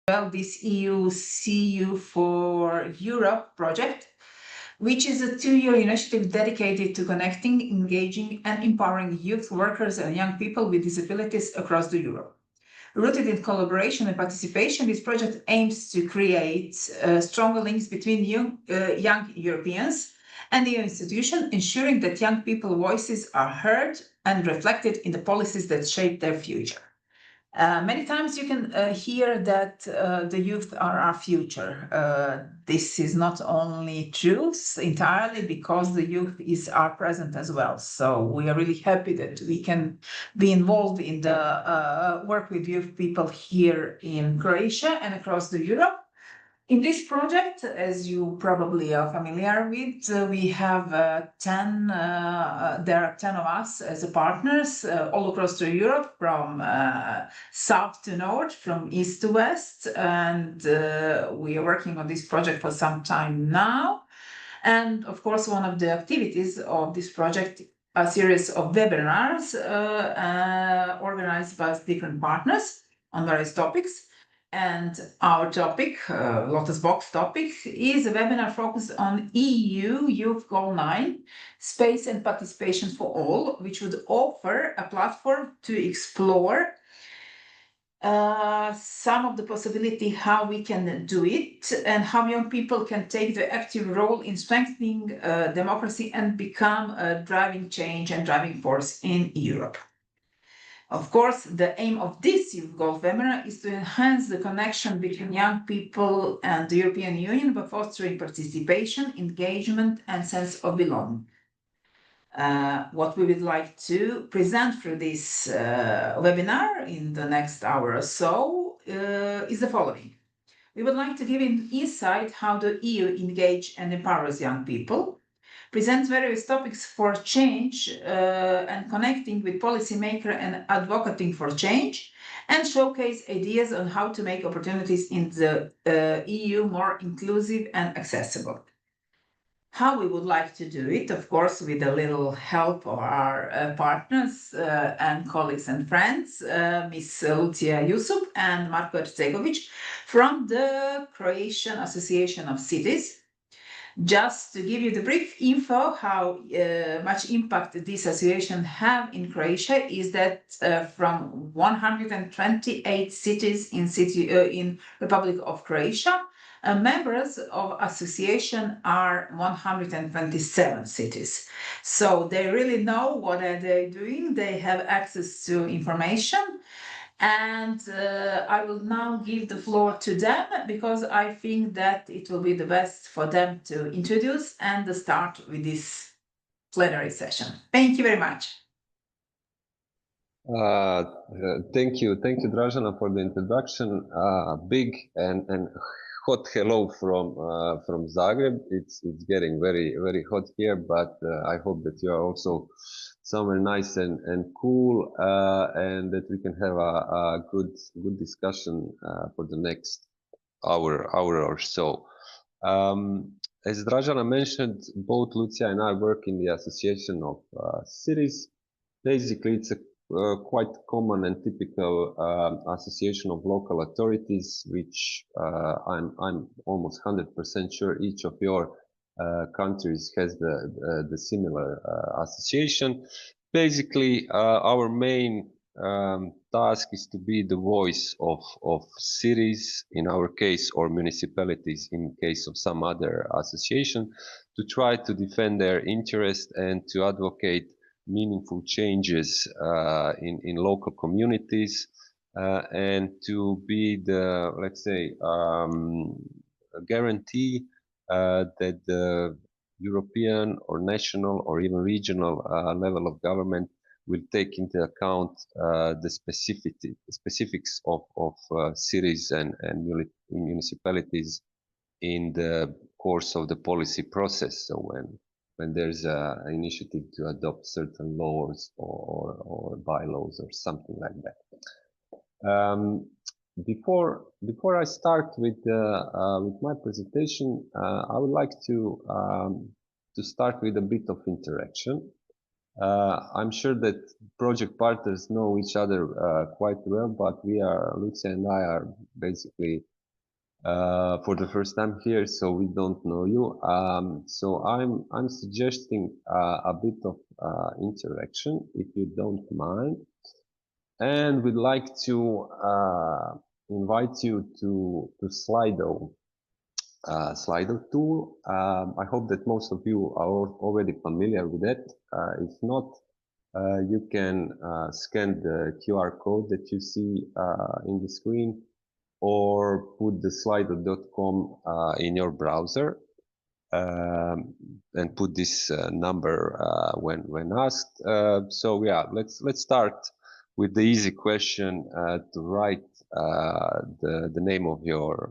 well this EU CEU for Europe project, which is a 2-year initiative dedicated to connecting, engaging, and empowering youth workers and young people with disabilities across the Europe. Rooted in collaboration and participation, this project aims to create stronger links between young Europeans and the institution, ensuring that young people's voices are heard and reflected in the policies that shape their future. Many times you can hear that the youth are our future. This is not only true entirely because the youth is our present as well. So we are really happy that we can be involved in the work with youth people here in Croatia and across the Europe. In this project, as you probably are familiar with, we have there are 10 of us as partners all across Europe, from south to north, from east to west. And we are working on this project for some time now. And of course, one of the activities of this project, a series of webinars organized by different partners on various topics. And our topic, Lotus Box topic, is a webinar focused on EU Youth Goal 9, Space and Participation for All, which would offer a platform to explore some of the possibility how we can do it and how young people can take the active role in strengthening democracy and become a driving change and driving force in Europe. Of course, the aim of this Youth Goals webinar is to enhance the connection between young people and the European Union by fostering participation, engagement, and sense of belonging. What we would like to present through this webinar in the next hour or so is the following. We would like to give an insight how the EU engage and empowers young people, presents various topics for change and connecting with policymakers and advocating for change, and showcase ideas on how to make opportunities in the EU more inclusive and accessible. How we would like to do it, of course, with a little help of our partners and colleagues and friends, Ms. Lucia Yusuf and Marko Ercegovic from the Croatian Association of Cities. Just to give you the brief info how much impact this association have in Croatia is that from 128 cities in Republic of Croatia, members of association are 127 cities. So they really know what are they doing. They have access to information. And I will now give the floor to them because I think that it will be the best for them to introduce and to start with this plenary session. Thank you very much. Thank you, Dražana, for the introduction. Big and hot hello from Zagreb. It's getting very hot here, but I hope that you are also somewhere nice and cool, and that we can have a good discussion for the next hour or so. As Dražana mentioned, both Lucia and I work in the Association of Cities. Basically, it's a quite common and typical association of local authorities, which I'm almost 100% sure each of your countries has the similar association. Basically, our main task is to be the voice of cities, in our case, or municipalities in case of some other association, to try to defend their interest and to advocate meaningful changes in local communities, and to be the, let's say, guarantee that the European or national or even regional level of government will take into account the specifics of cities and municipalities in the course of the policy process. So when there's an initiative to adopt certain laws or bylaws or something like that. Before I start with my presentation, I would like to start with a bit of interaction. I'm sure that project partners know each other quite well, but Lucia and I are basically for the first time here, so we don't know you. So I'm suggesting a bit of interaction, if you don't mind, and we'd like to invite you to Slido. Slido tool. I hope that most of you are already familiar with it. If not, you can scan the QR code that you see in the screen, or put the slido.com in your browser, and put this number when asked. So yeah, let's start with the easy question, to write the name of your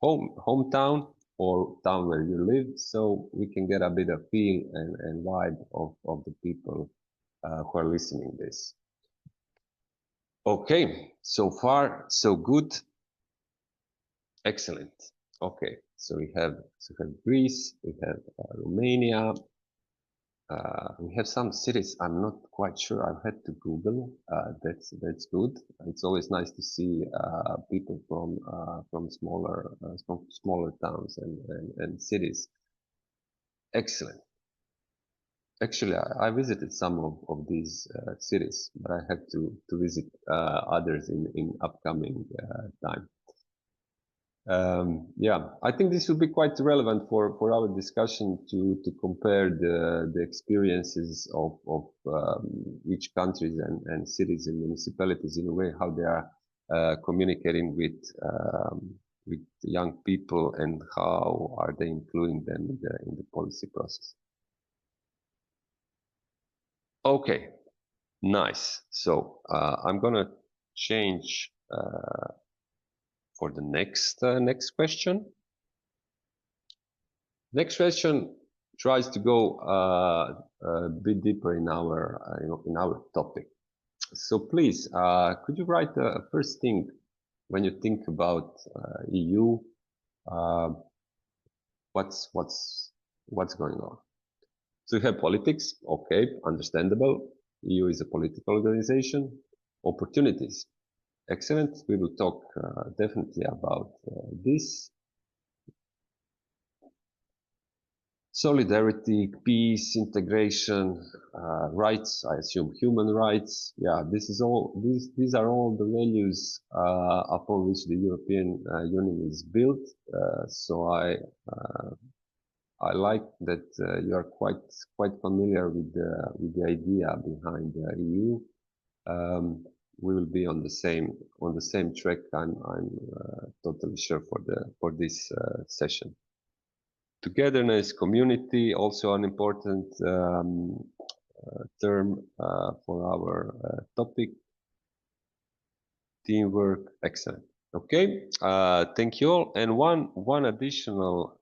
hometown or town where you live, so we can get a bit of feel and vibe of the people who are listening this. Okay, so far so good. Excellent. Okay, so we have Greece, we have Romania, we have some cities. I'm not quite sure. I've had to Google. That's good. It's always nice to see people from smaller towns and cities. Excellent. Actually, I visited some of these cities, but I have to visit others in upcoming time. Yeah, I think this will be quite relevant for our discussion to compare the experiences of each countries and cities and municipalities, in a way how they are communicating with young people, and how are they including them in the policy process. Okay, nice. So I'm gonna change for the next question. Next question tries to go a bit deeper in our topic. So please, could you write the first thing when you think about EU? What's going on? So you have politics, okay, understandable. EU is a political organization. Opportunities, excellent. We will talk definitely about this. Solidarity, peace, integration, rights, I assume human rights. Yeah, these are all the values upon which the European Union is built. So I like that you are quite familiar with the idea behind the EU. We will be on the same track. I'm totally sure for this session. Togetherness, community, also an important term for our topic. Teamwork, excellent. Okay, thank you all. And one additional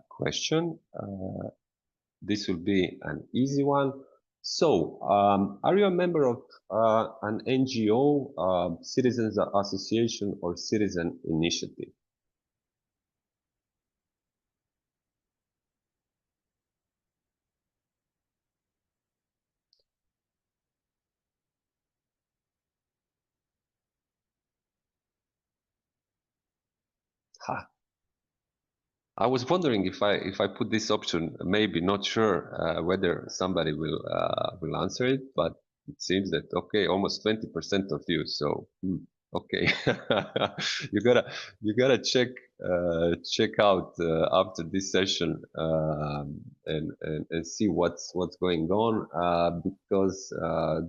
question. This will be an easy one. So, are you a member of an NGO, Citizens Association, or Citizen Initiative? Ha. I was wondering if I put this option, maybe not sure whether somebody will answer it, but it seems that okay, almost 20% of you. So okay, you gotta check out after this session and see what's going on, because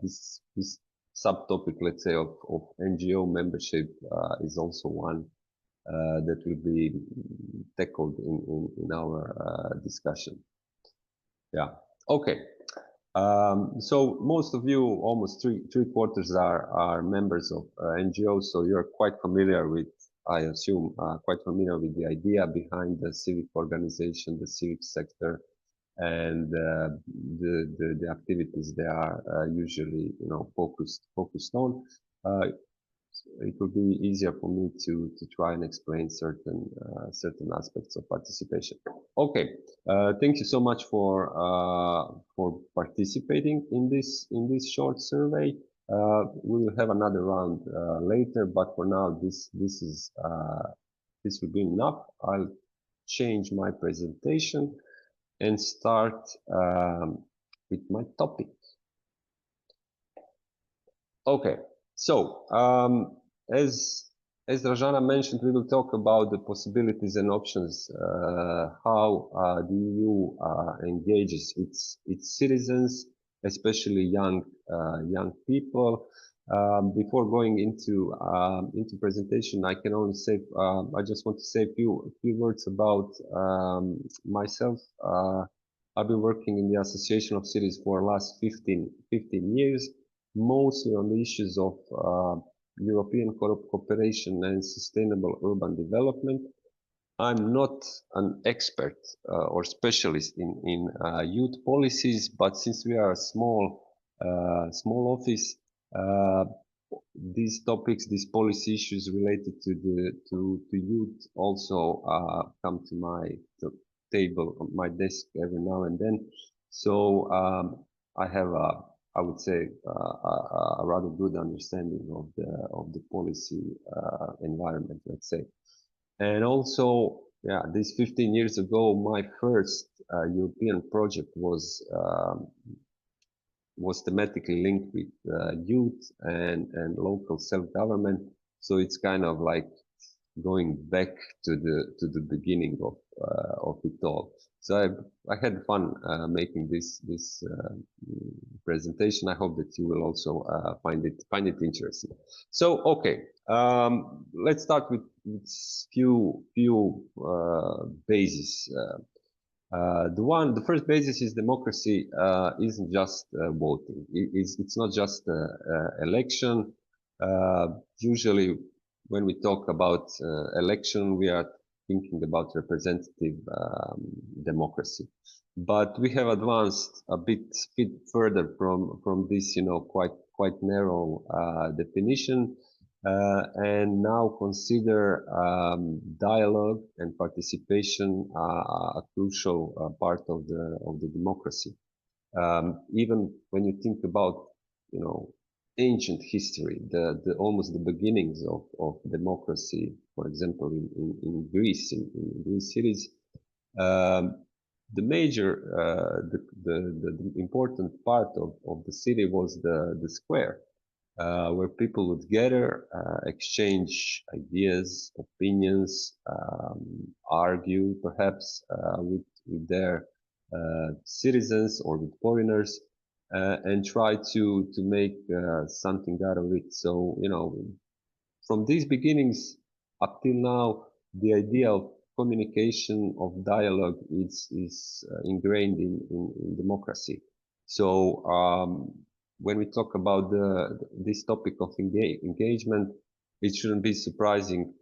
this subtopic, let's say, of NGO membership is also one that will be tackled in our discussion. Yeah. Okay. So most of you, almost three quarters, are members of NGOs. So you're quite familiar with, I assume, quite familiar with the idea behind the civic organization, the civic sector, and the activities they are usually, focused on. It would be easier for me to try and explain certain aspects of participation. Okay, thank you so much for participating in this short survey. We will have another round later, but for now, this is this will be enough. I'll change my presentation and start with my topic. Okay, so as Rajana mentioned, we will talk about the possibilities and options, how the EU engages its citizens, especially young people. Before going into presentation, I can only say I just want to say a few words about myself. I've been working in the Association of Cities for the last 15 years, mostly on the issues of European cooperation and sustainable urban development. I'm not an expert or specialist in youth policies, but since we are a small office, these topics, these policy issues related to youth also come to my table, on my desk every now and then. So I have I would say a rather good understanding of the policy environment, let's say. And also, yeah, this 15 years ago, my first European project was thematically linked with youth and local self-government. So it's kind of like going back to the beginning of it all. So I had fun making this presentation. I hope that you will also find it interesting. So okay, let's start with few bases. The first basis is democracy isn't just voting. It's not just election. Usually, when we talk about election, we are thinking about representative democracy. But we have advanced a bit further from this, quite narrow definition, and now consider dialogue and participation a crucial part of the democracy. Even when you think about, ancient history, the almost the beginnings of democracy, for example, in Greece, in Greece cities, the major, the important part of the city was the square, where people would gather, exchange ideas, opinions, argue perhaps with their citizens or with foreigners, and try to make something out of it. So, from these beginnings up till now, the idea of communication, of dialogue is ingrained in democracy. So when we talk about this topic of engagement, it shouldn't be surprising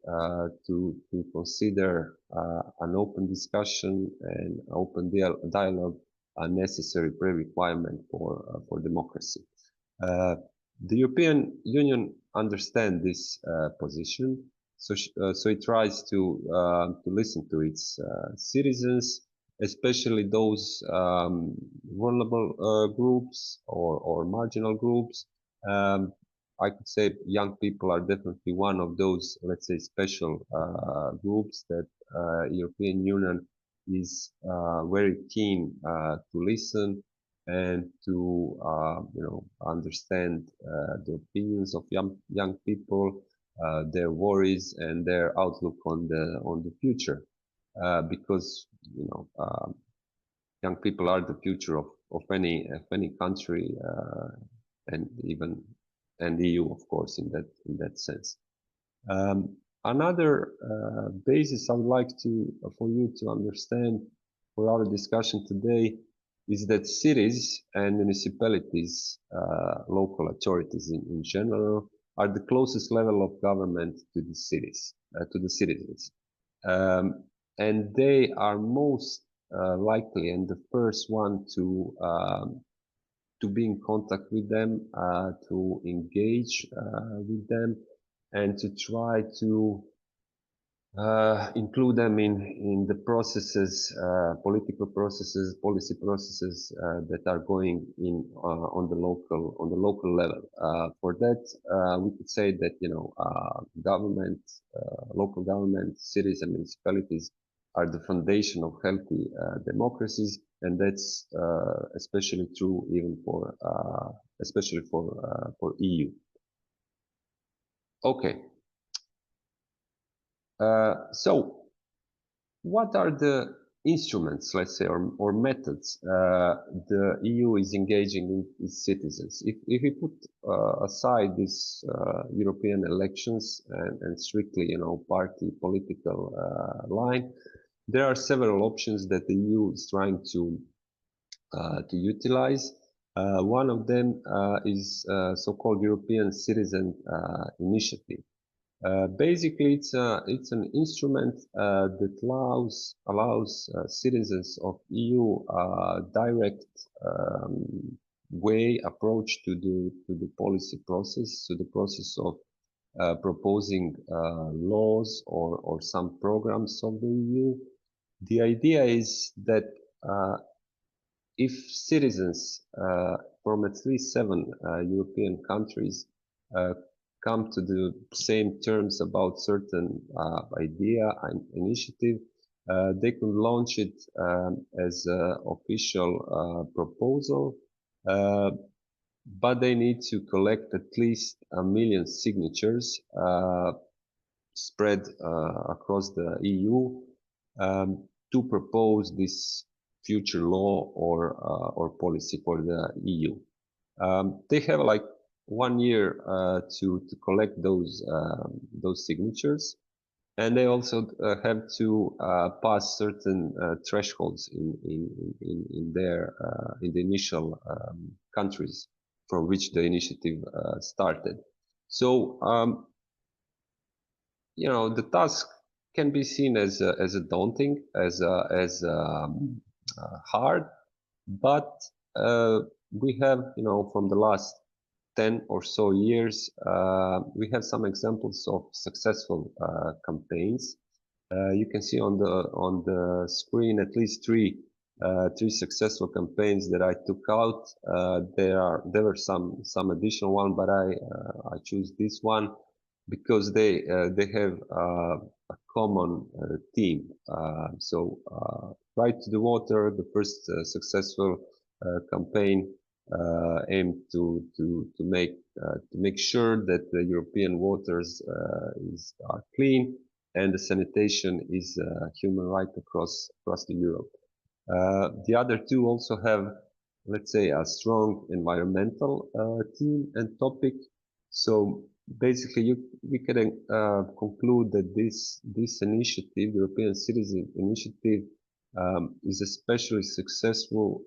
to consider an open discussion and open dialogue a necessary pre-requirement for democracy. The European Union understands this position, so it tries to listen to its citizens, especially those vulnerable groups or marginal groups. I could say young people are definitely one of those, let's say, special groups that European Union is very keen to listen and to understand the opinions of young people, their worries and their outlook on the future, because young people are the future of any country, and even the EU, of course, in that sense. Another basis I would like for you to understand for our discussion today is that cities and municipalities, local authorities in general, are the closest level of government to the cities, to the citizens, and they are most likely and the first one to be in contact with them, to engage with them, and to try to include them in the processes, political processes, policy processes that are going in on the local level. For that, we could say that government, local government, cities and municipalities are the foundation of healthy democracies, and that's especially true even for EU. Okay. So what are the instruments, let's say, or methods the EU is engaging in its citizens? If we put aside these European elections and strictly, party political line, there are several options that the EU is trying to utilize. One of them is so-called European Citizen Initiative. Basically, it's an instrument that allows citizens of EU direct approach to the policy process, to the process of proposing laws or some programs of the EU. The idea is that if citizens from at least 7 European countries come to the same terms about certain idea and initiative, they can launch it as an official proposal, but they need to collect at least 1 million signatures spread across the EU to propose this future law or policy for the EU. They have like 1 year to collect those signatures, and they also have to pass certain thresholds in the initial countries from which the initiative started. So the task can be seen as a daunting, as hard, but we have from the last 10 or so years, we have some examples of successful campaigns. You can see on the screen at least three successful campaigns that I took out. There were some additional one, but I choose this one because they have a common theme. So Right to the Water, the first successful campaign aimed to make sure that the European waters are clean and the sanitation is a human right across the Europe. The other two also have, let's say, a strong environmental theme and topic. So basically, we can conclude that this initiative, European Citizen Initiative, is especially successful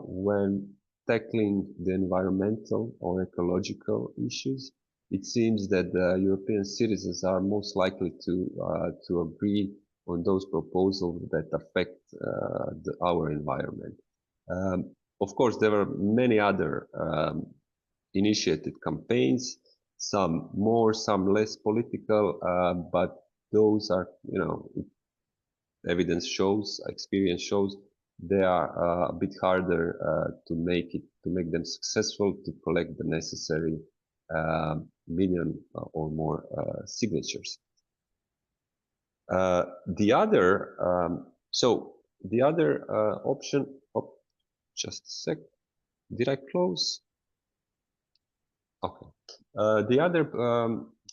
when tackling the environmental or ecological issues. It seems that European citizens are most likely to agree on those proposals that affect our environment. Of course, there are many other initiated campaigns, some more, some less political, but those are, evidence shows, experience shows, they are a bit harder to make them successful, to collect the necessary million or more signatures. The other option. Oh, just a sec. Did I close? Okay. The other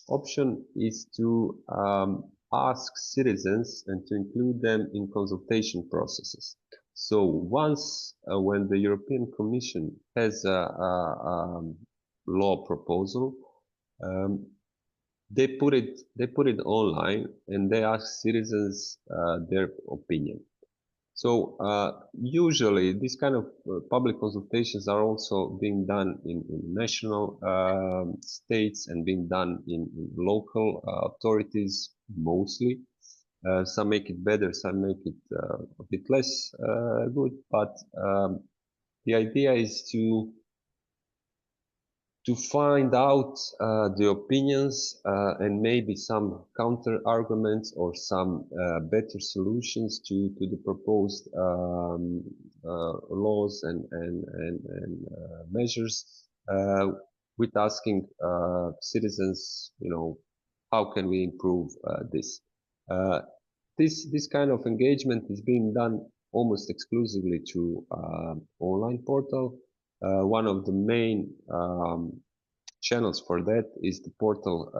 option is to ask citizens and to include them in consultation processes. So once when the European Commission has a law proposal, they put it online and they ask citizens their opinion. So usually these kind of public consultations are also being done in national states and being done in local authorities mostly. Some make it better, some make it a bit less good, but the idea is to find out the opinions and maybe some counter arguments or some better solutions to the proposed laws and measures, with asking citizens, how can we improve this? This kind of engagement is being done almost exclusively through online portal. One of the main channels for that is the portal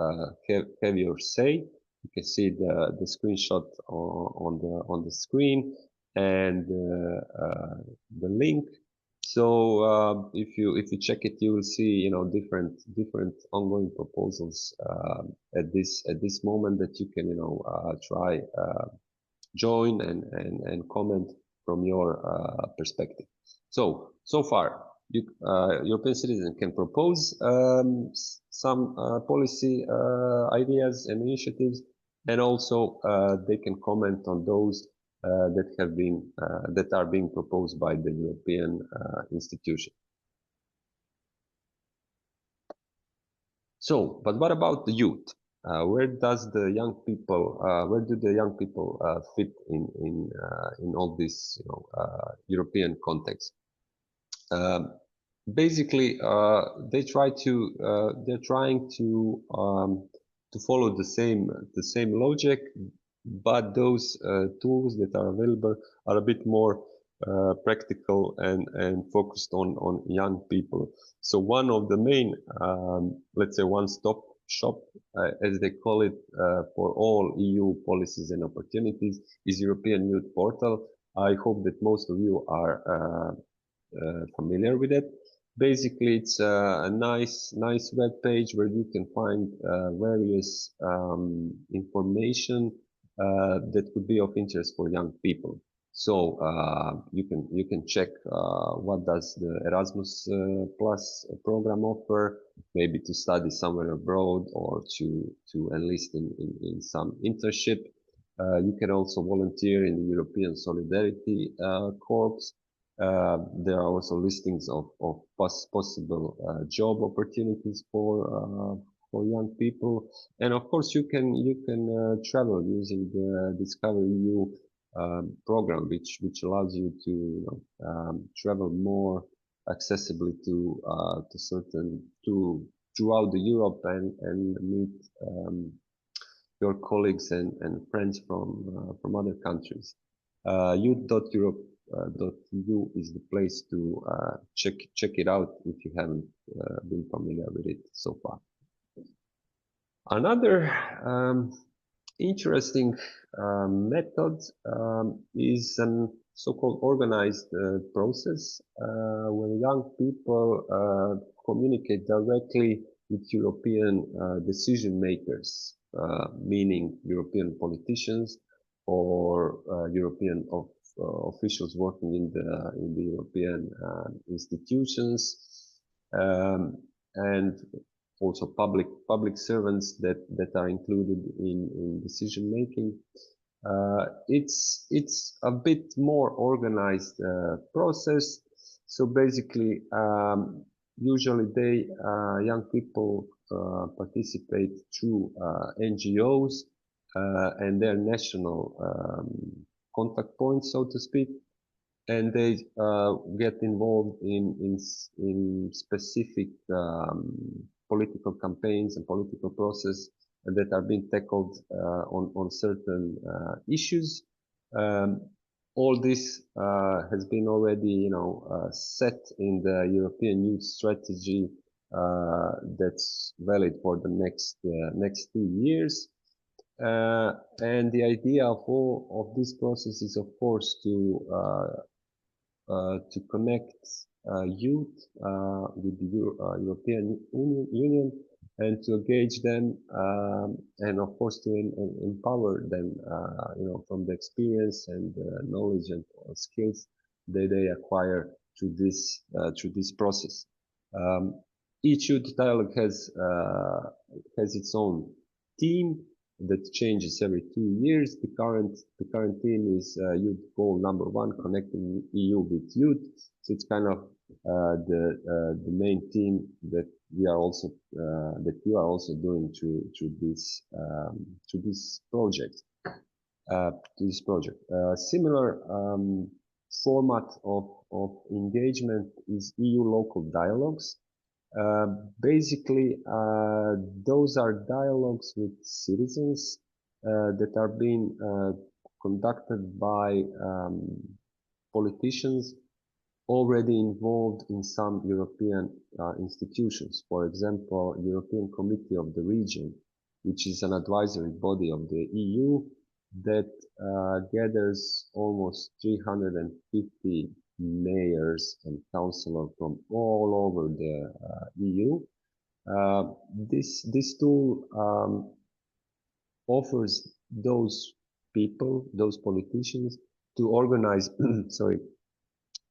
Have Your Say. You can see the screenshot on the screen and the link. So if you check it, you will see different ongoing proposals at this moment that you can try join and comment from your perspective. So far, European citizens can propose some policy ideas and initiatives, and also they can comment on those that are being proposed by the European institution. So, but what about the youth? Where do the young people fit in all this European context? Basically, they're trying to follow the same logic, but those tools that are available are a bit more practical and focused on young people. So one of the main, let's say, one-stop shop, as they call it, for all EU policies and opportunities is European Youth Portal. I hope that most of you are familiar with it. Basically, it's a nice web page where you can find various information that could be of interest for young people. So you can check what does the Erasmus Plus program offer, maybe to study somewhere abroad or to enlist in some internship. You can also volunteer in the European Solidarity Corps. There are also listings of possible job opportunities for young people, and of course you can travel using the Discover EU program, which allows you to travel more accessibly throughout the Europe and meet your colleagues and friends from other countries. Youth.Europe.eu is the place to check it out if you haven't been familiar with it so far. Another interesting method is a so-called organized process where young people communicate directly with European decision makers, meaning European politicians or European officials working in the European institutions, and also public servants that are included in decision making. It's a bit more organized process. So basically, usually young people participate through NGOs and their national contact points, so to speak, and they get involved in specific political campaigns and political process that are being tackled on certain issues. All this has been already, set in the European Youth Strategy that's valid for the next 2 years. And the idea of this process is, of course, to connect youth with the European Union and to engage them, and of course to empower them, from the experience and knowledge and skills that they acquire through this process. Each youth dialogue has its own team that changes every 2 years. The current team is Youth Goal number 1, connecting EU with youth. So it's kind of the main team we are also that you are also doing to this project. Similar format of engagement is EU local dialogues. Basically, those are dialogues with citizens that are being conducted by politicians already involved in some European institutions. For example, European Committee of the Region, which is an advisory body of the EU that gathers almost 350 mayors and councillors from all over the EU. This tool offers those people, those politicians, to organize, sorry,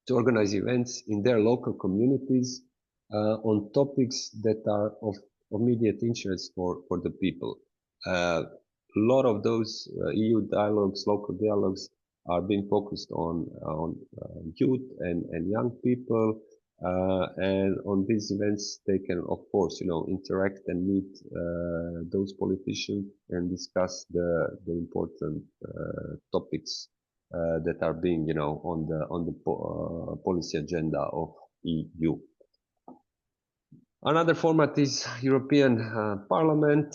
to organize events in their local communities on topics that are of immediate interest for the people. A lot of those EU dialogues, local dialogues, are being focused on youth and young people, and on these events they can, of course, interact and meet those politicians and discuss the important topics that are being, on the policy agenda of EU. Another format is European Parliament.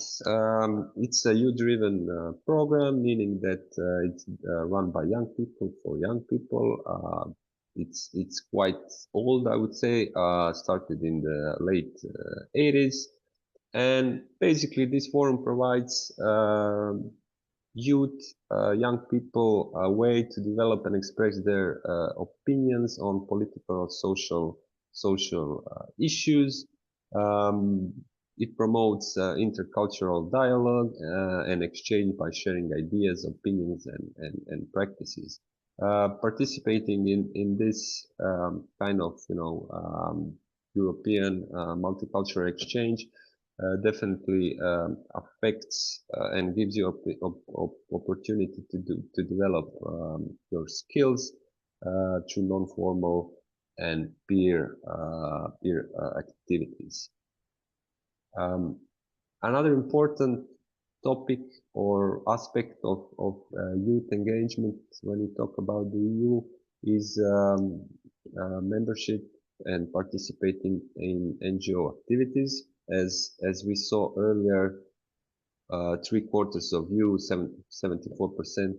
It's a youth-driven program, meaning that it's run by young people for young people. It's quite old, I would say. Started in the late 80s, and basically this forum provides youth, young people, a way to develop and express their opinions on political or social issues. It promotes intercultural dialogue and exchange by sharing ideas, opinions, and practices. Participating in this kind of European multicultural exchange definitely affects and gives you opportunity to develop your skills through non-formal and peer activities. Another important topic or aspect of youth engagement when we talk about the EU is membership and participating in NGO activities. As we saw earlier, 3/4 of you, 74%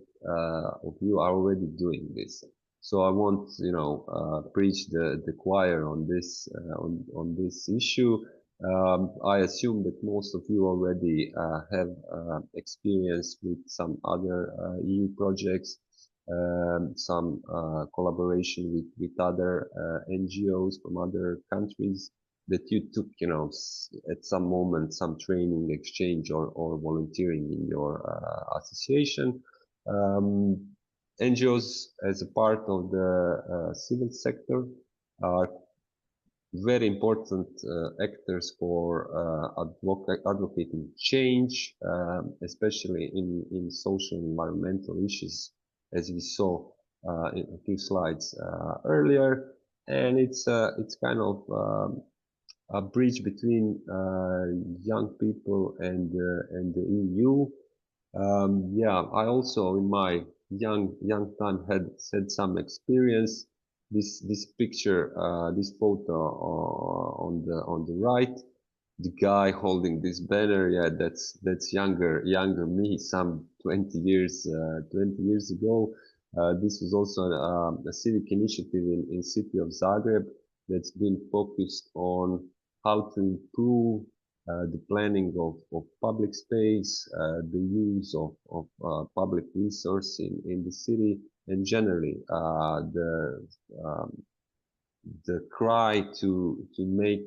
of you are already doing this. So I won't, preach the choir on this issue. I assume that most of you already have experience with some other EU projects, some collaboration with other NGOs from other countries that you took, at some moment, some training, exchange, or volunteering in your association. NGOs, as a part of the civil sector, are very important actors for advocating change, especially in social and environmental issues, as we saw in a few slides earlier. And it's kind of a bridge between young people and the EU. Yeah, I also in my young time had some experience. This picture, this photo on the right, the guy holding this banner, yeah, that's younger me, some 20 years ago. This was also a civic initiative in city of Zagreb that's been focused on how to improve the planning of public space, the use of public resource in the city, and generally the cry to make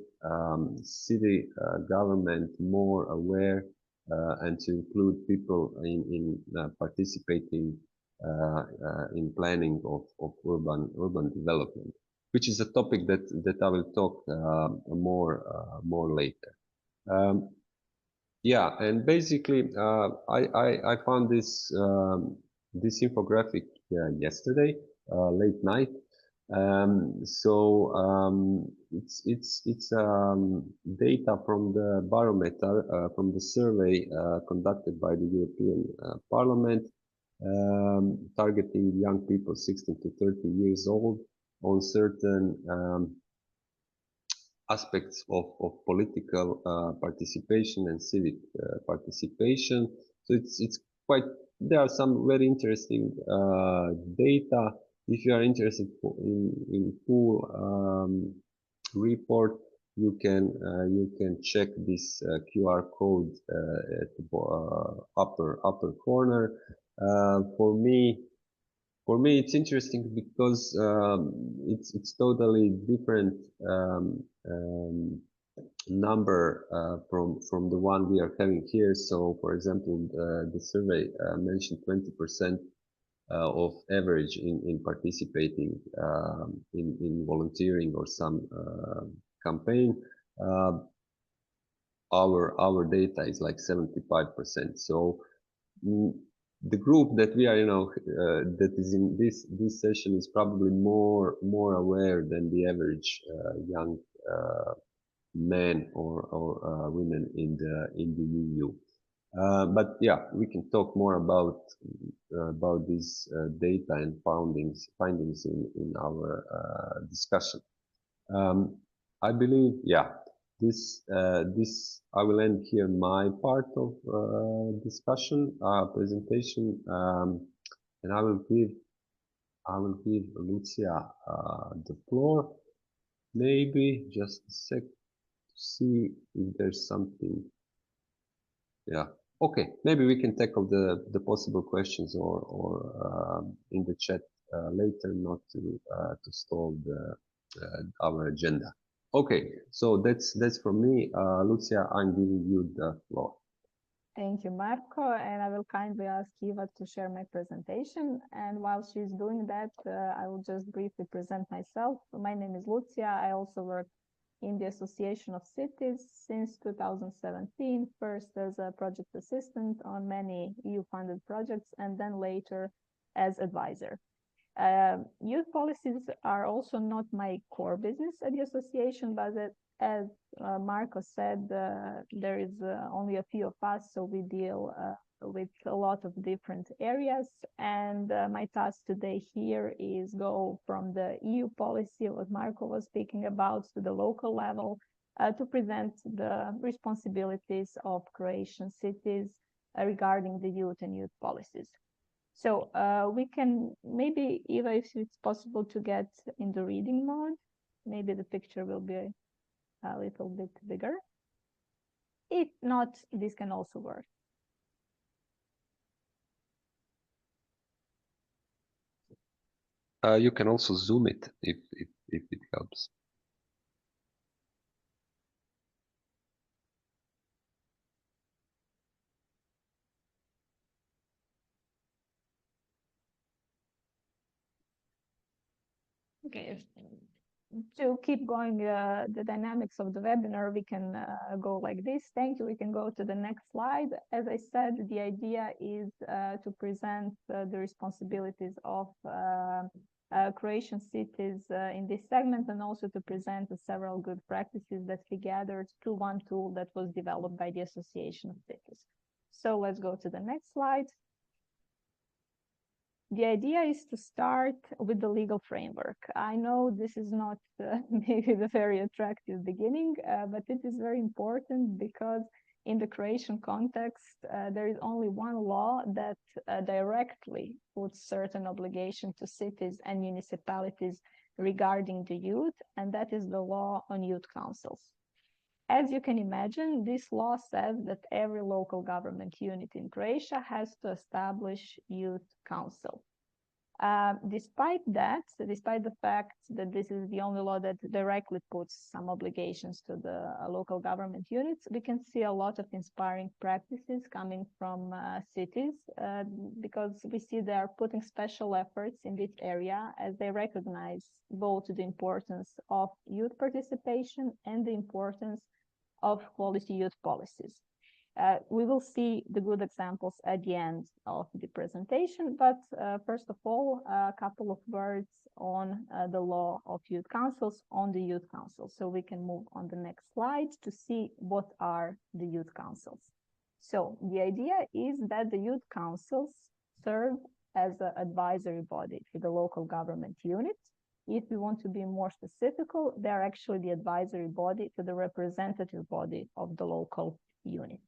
city government more aware and to include people in participating in planning of urban development, which is a topic that I will talk more later. Yeah, and basically I found this this infographic yesterday late night, It's data from the barometer from the survey conducted by the European Parliament, targeting young people 16 to 30 years old on certain aspects of political participation and civic participation. So it's quite, there are some very interesting data. If you are interested in full report, you can check this QR code at the upper corner. For me, it's interesting because it's totally different number from the one we are having here. So, for example, the survey mentioned 20% of average in participating in volunteering or some campaign. Our data is like 75%. So the group that we are, that is in this session is probably more aware than the average young men or women in the EU. But yeah, we can talk more about this data and findings in our discussion. I believe, yeah, this I will end here my part of discussion presentation, and I will give Lucia the floor. Maybe just a sec to see if there's something. Yeah. Okay. Maybe we can tackle the possible questions or in the chat later, not to stall our agenda. Okay, so that's from me. Lucia, I'm giving you the floor. Thank you, Marco, and I will kindly ask Eva to share my presentation. And while she's doing that, I will just briefly present myself. My name is Lucia. I also work in the Association of Cities since 2017, first as a project assistant on many EU-funded projects, and then later as advisor. Youth policies are also not my core business at the association, but as Marco said, there is only a few of us, so we deal with a lot of different areas. And my task today here is go from the EU policy, what Marco was speaking about, to the local level to present the responsibilities of Croatian cities regarding the youth and youth policies. So we can maybe, Eva, if it's possible to get in the reading mode, maybe the picture will be a little bit bigger. If not, this can also work. You can also zoom it if it helps. Okay, to keep going the dynamics of the webinar, we can go like this. Thank you. We can go to the next slide. As I said, the idea is to present the responsibilities of Croatian cities in this segment, and also to present several good practices that we gathered through one tool that was developed by the Association of Cities. So let's go to the next slide. The idea is to start with the legal framework. I know this is not maybe the very attractive beginning, but it is very important because in the Croatian context, there is only one law that directly puts certain obligation to cities and municipalities regarding the youth, and that is the law on youth councils. As you can imagine, this law says that every local government unit in Croatia has to establish youth council. Despite the fact that this is the only law that directly puts some obligations to the local government units, we can see a lot of inspiring practices coming from cities because we see they are putting special efforts in this area as they recognize both the importance of youth participation and the importance of quality youth policies. We will see the good examples at the end of the presentation, but first of all, a couple of words on the law of youth councils, on the youth council. So we can move on the next slide to see what are the youth councils. So the idea is that the youth councils serve as an advisory body to the local government unit. If we want to be more specific, they're actually the advisory body to the representative body of the local unit.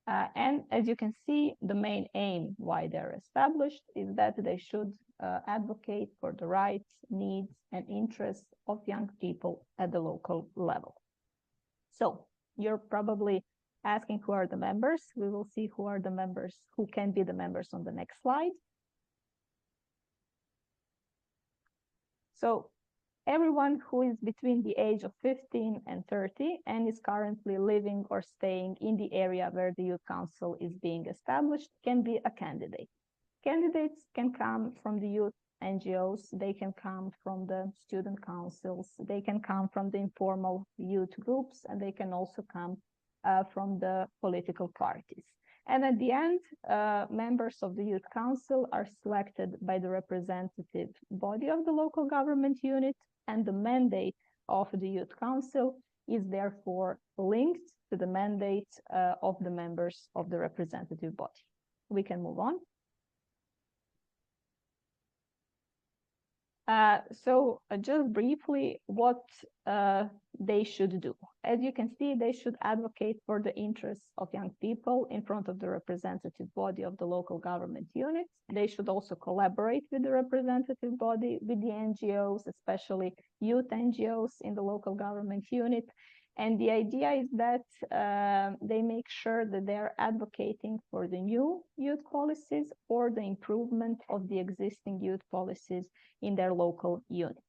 And as you can see, the main aim why they're established is that they should advocate for the rights, needs, and interests of young people at the local level. So you're probably asking who are the members. We will see who are the members, who can be the members on the next slide. So everyone who is between the age of 15 and 30 and is currently living or staying in the area where the youth council is being established can be a candidate. Candidates can come from the youth NGOs, they can come from the student councils, they can come from the informal youth groups, and they can also come from the political parties. And at the end, members of the youth council are selected by the representative body of the local government unit, and the mandate of the youth council is therefore linked to the mandate of the members of the representative body. We can move on. So just briefly, what they should do. As you can see, they should advocate for the interests of young people in front of the representative body of the local government units. They should also collaborate with the representative body, with the NGOs, especially youth NGOs in the local government unit. And the idea is that they make sure that they're advocating for the new youth policies or the improvement of the existing youth policies in their local units.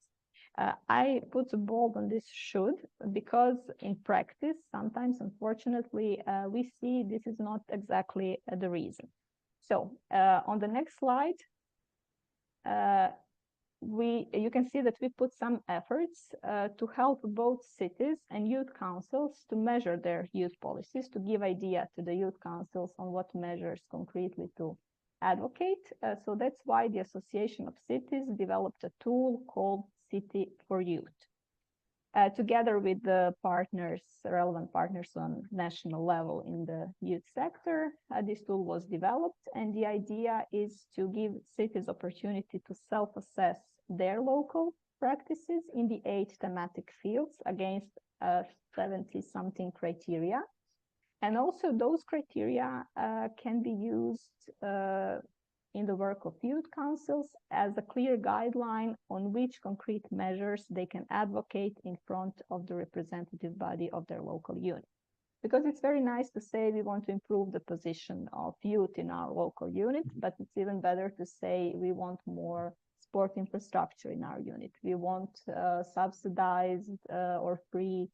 I put a bold on this should, because in practice, sometimes, unfortunately, we see this is not exactly the reason. So on the next slide, you can see that we put some efforts to help both cities and youth councils to measure their youth policies, to give idea to the youth councils on what measures concretely to advocate. So that's why the Association of Cities developed a tool called City for Youth. Together with the partners, relevant partners on national level in the youth sector, this tool was developed, and the idea is to give cities opportunity to self-assess their local practices in the 8 thematic fields against 70-something criteria. And also those criteria can be used in the work of youth councils as a clear guideline on which concrete measures they can advocate in front of the representative body of their local unit. Because it's very nice to say we want to improve the position of youth in our local unit, but it's even better to say we want more sport infrastructure in our unit. We want subsidized or free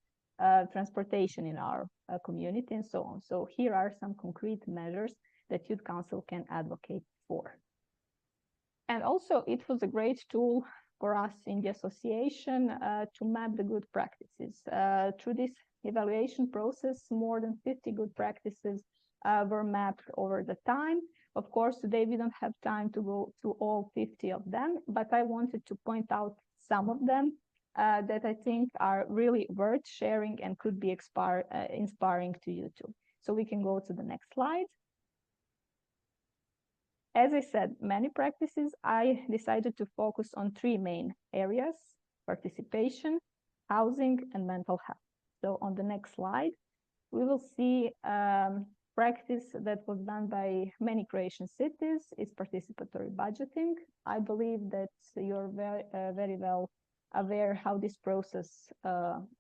transportation in our community and so on. So here are some concrete measures that youth council can advocate for. And also it was a great tool for us in the association to map the good practices. Through this evaluation process, more than 50 good practices were mapped over the time. Of course, today we don't have time to go through all 50 of them, but I wanted to point out some of them that I think are really worth sharing and could be inspiring to you too. So we can go to the next slide. As I said, many practices, I decided to focus on 3 main areas: participation, housing, and mental health. So on the next slide, we will see practice that was done by many Croatian cities is participatory budgeting. I believe that you're very well aware how this process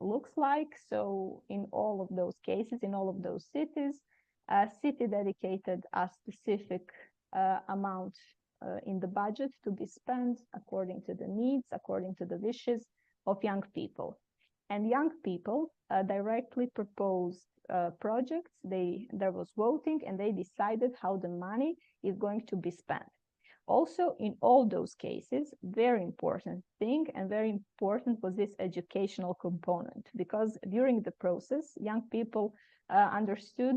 looks like. So in all of those cases, in all of those cities, a city dedicated a specific amount in the budget to be spent according to the needs, according to the wishes of young people. And young people directly proposed projects. There was voting, and they decided how the money is going to be spent. Also, in all those cases, very important thing and very important was this educational component, because during the process, young people understood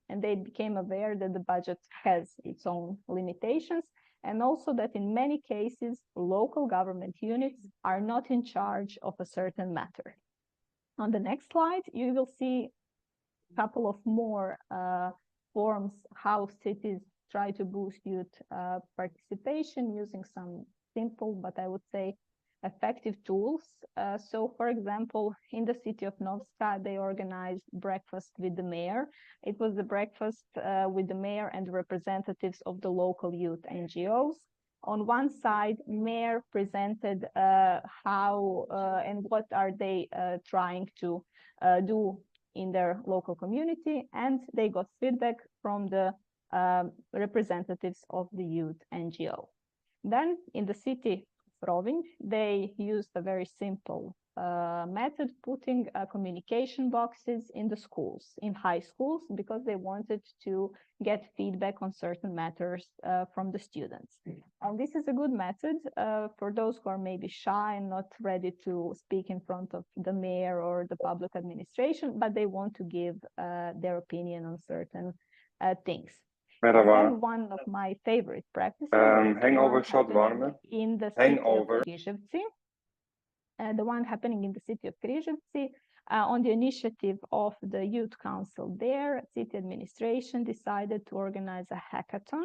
and they became aware that the budget has its own limitations, and also that in many cases, local government units are not in charge of a certain matter. On the next slide, you will see a couple of more forms how cities try to boost youth participation using some simple, but I would say effective tools. So, for example, in the city of Novska, they organized breakfast with the mayor. It was the breakfast with the mayor and representatives of the local youth NGOs. On one side, mayor presented how and what are they trying to do in their local community, and they got feedback from the representatives of the youth NGO. Then in the city Rovinj, they used a very simple method, putting communication boxes in the schools, in high schools, because they wanted to get feedback on certain matters from the students. And this is a good method for those who are maybe shy and not ready to speak in front of the mayor or the public administration, but they want to give their opinion on certain things. Merhaba. And one of my favorite practices Hangover shot var mı? in the city Hangover. of Križevci. The one happening in the city of Križevci, on the initiative of the youth council there, city administration decided to organize a hackathon.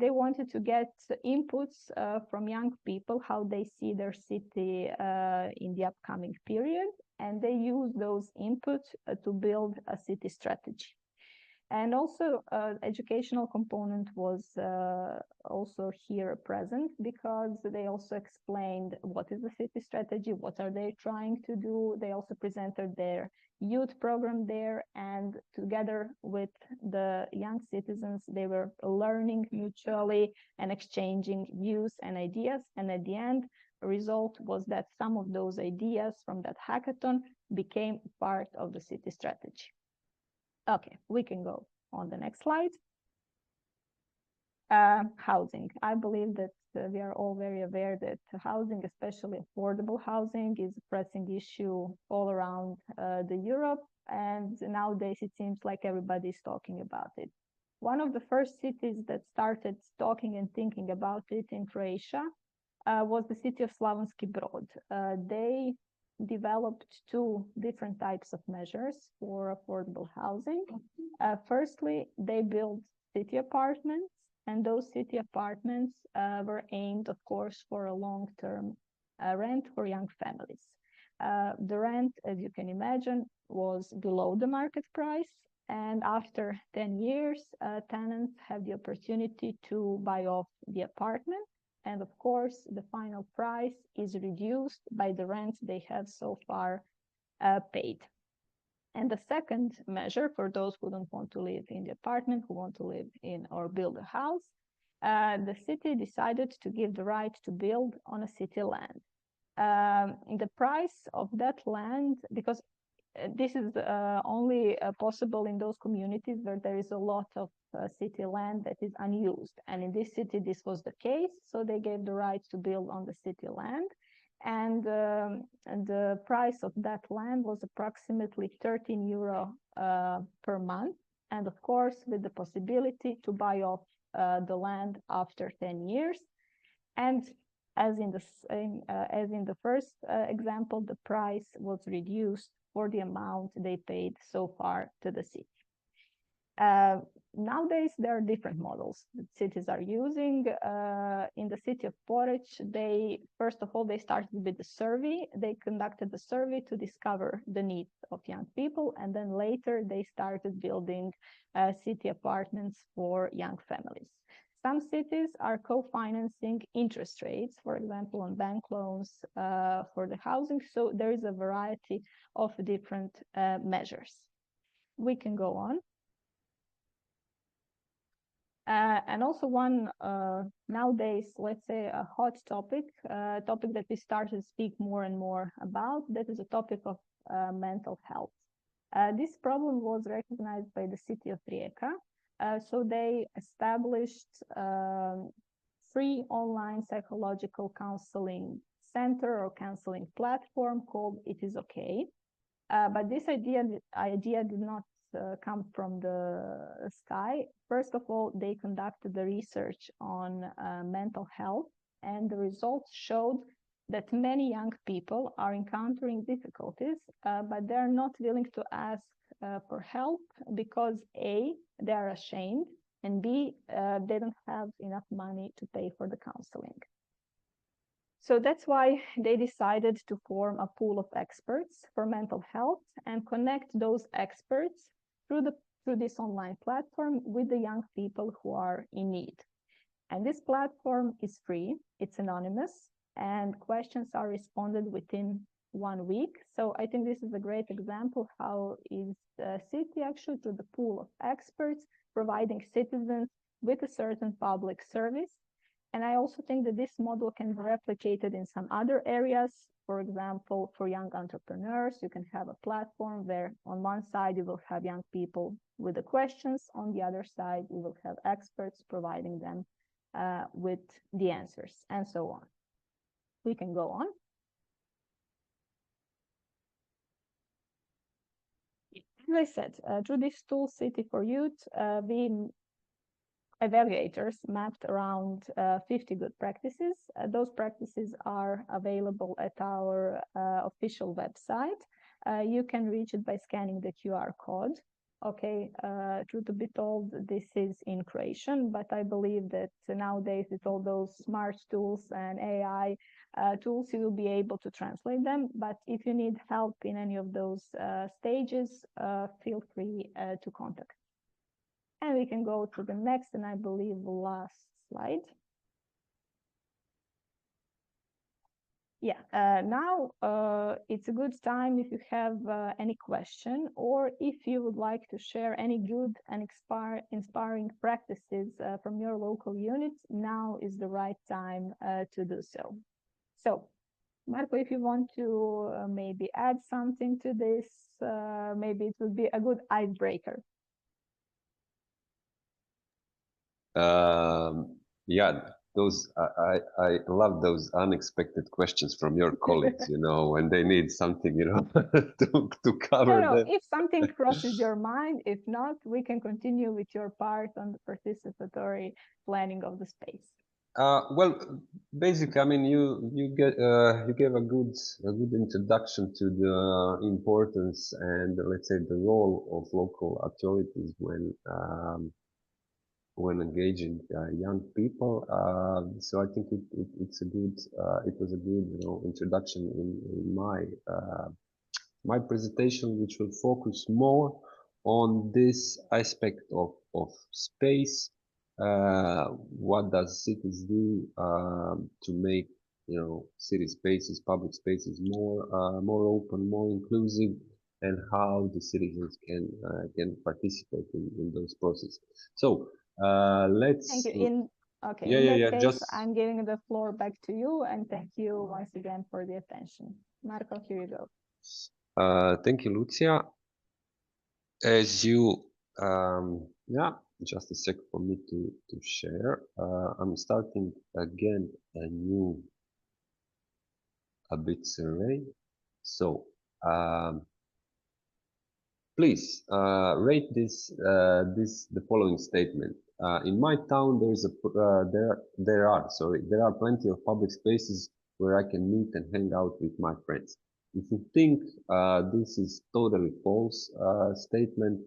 They wanted to get inputs from young people, how they see their city in the upcoming period, and they use those inputs to build a city strategy. And also, educational component was also here present, because they also explained what is the city strategy, what are they trying to do. They also presented their youth program there, and together with the young citizens, they were learning mutually and exchanging views and ideas. And at the end, the result was that some of those ideas from that hackathon became part of the city strategy. Okay, we can go on the next slide. Housing. I believe that we are all very aware that housing, especially affordable housing, is a pressing issue all around the Europe. And nowadays it seems like everybody's talking about it. One of the first cities that started talking and thinking about it in Croatia was the city of Slavonski Brod. They developed two different types of measures for affordable housing. Firstly, they built city apartments, and those city apartments were aimed, of course, for a long-term rent for young families. The rent, as you can imagine, was below the market price, and after 10 years, tenants have the opportunity to buy off the apartment. And of course, the final price is reduced by the rent they have so far paid. And the second measure for those who don't want to live in the apartment, who want to live in or build a house, the city decided to give the right to build on a city land. The price of that land, because this is only possible in those communities where there is a lot of city land that is unused. And in this city, this was the case. So they gave the right to build on the city land. And the price of that land was approximately €13 per month. And of course, with the possibility to buy off the land after 10 years. And as in the first example, the price was reduced for the amount they paid so far to the city. Nowadays, there are different models that cities are using. In the city of Poreč, first of all, they started with the survey. They conducted the survey to discover the needs of young people, and then later they started building city apartments for young families. Some cities are co-financing interest rates, for example, on bank loans for the housing. So there is a variety of different measures. We can go on. And also one nowadays, let's say, a hot topic that we started to speak more and more about, that is a topic of mental health. This problem was recognized by the city of Rijeka. So they established free online psychological counseling center or counseling platform called It Is Okay. But this idea did not come from the sky. First of all, they conducted the research on mental health, and the results showed that many young people are encountering difficulties, but they're not willing to ask for help because A, they are ashamed, and B, they don't have enough money to pay for the counseling. So that's why they decided to form a pool of experts for mental health and connect those experts through this online platform with the young people who are in need. And this platform is free, it's anonymous, and questions are responded within 1 week. So I think this is a great example how is the city actually through the pool of experts providing citizens with a certain public service. And I also think that this model can be replicated in some other areas. For example, for young entrepreneurs, you can have a platform where on one side you will have young people with the questions, on the other side you will have experts providing them with the answers, and so on. We can go on. As I said, through this tool, City for Youth, we evaluators mapped around 50 good practices. Those practices are available at our official website. You can reach it by scanning the QR code. Okay, truth to be told, this is in Croatian, but I believe that nowadays with all those smart tools and AI tools, you will be able to translate them. But if you need help in any of those stages, feel free to contact. And we can go to the next and I believe last slide. Yeah, now it's a good time if you have any question or if you would like to share any good and inspiring practices from your local units, now is the right time to do so. So, Marco, if you want to maybe add something to this, maybe it would be a good icebreaker. Yeah, those I love those unexpected questions from your colleagues, you know, when they need something, you know, to cover them. If something crosses your mind, if not, we can continue with your part on the participatory planning of the space. Well, basically, I mean, you gave a good introduction to the importance and let's say the role of local authorities when engaging young people. So I think it's a good it was a good introduction in my presentation, which will focus more on this aspect of space. What does cities do to make city spaces, public spaces more open, more inclusive, and how the citizens can participate in those processes. So let's. Thank you. Okay. Yeah, in that case, just I'm giving the floor back to you, and thank you once again for the attention. Marco, here you go. Thank you, Lucia. As you, yeah, just a sec for me to share. I'm starting again a new bit survey. So please rate the following statement. In my town, there are plenty of public spaces where I can meet and hang out with my friends. If you think this is totally false statement,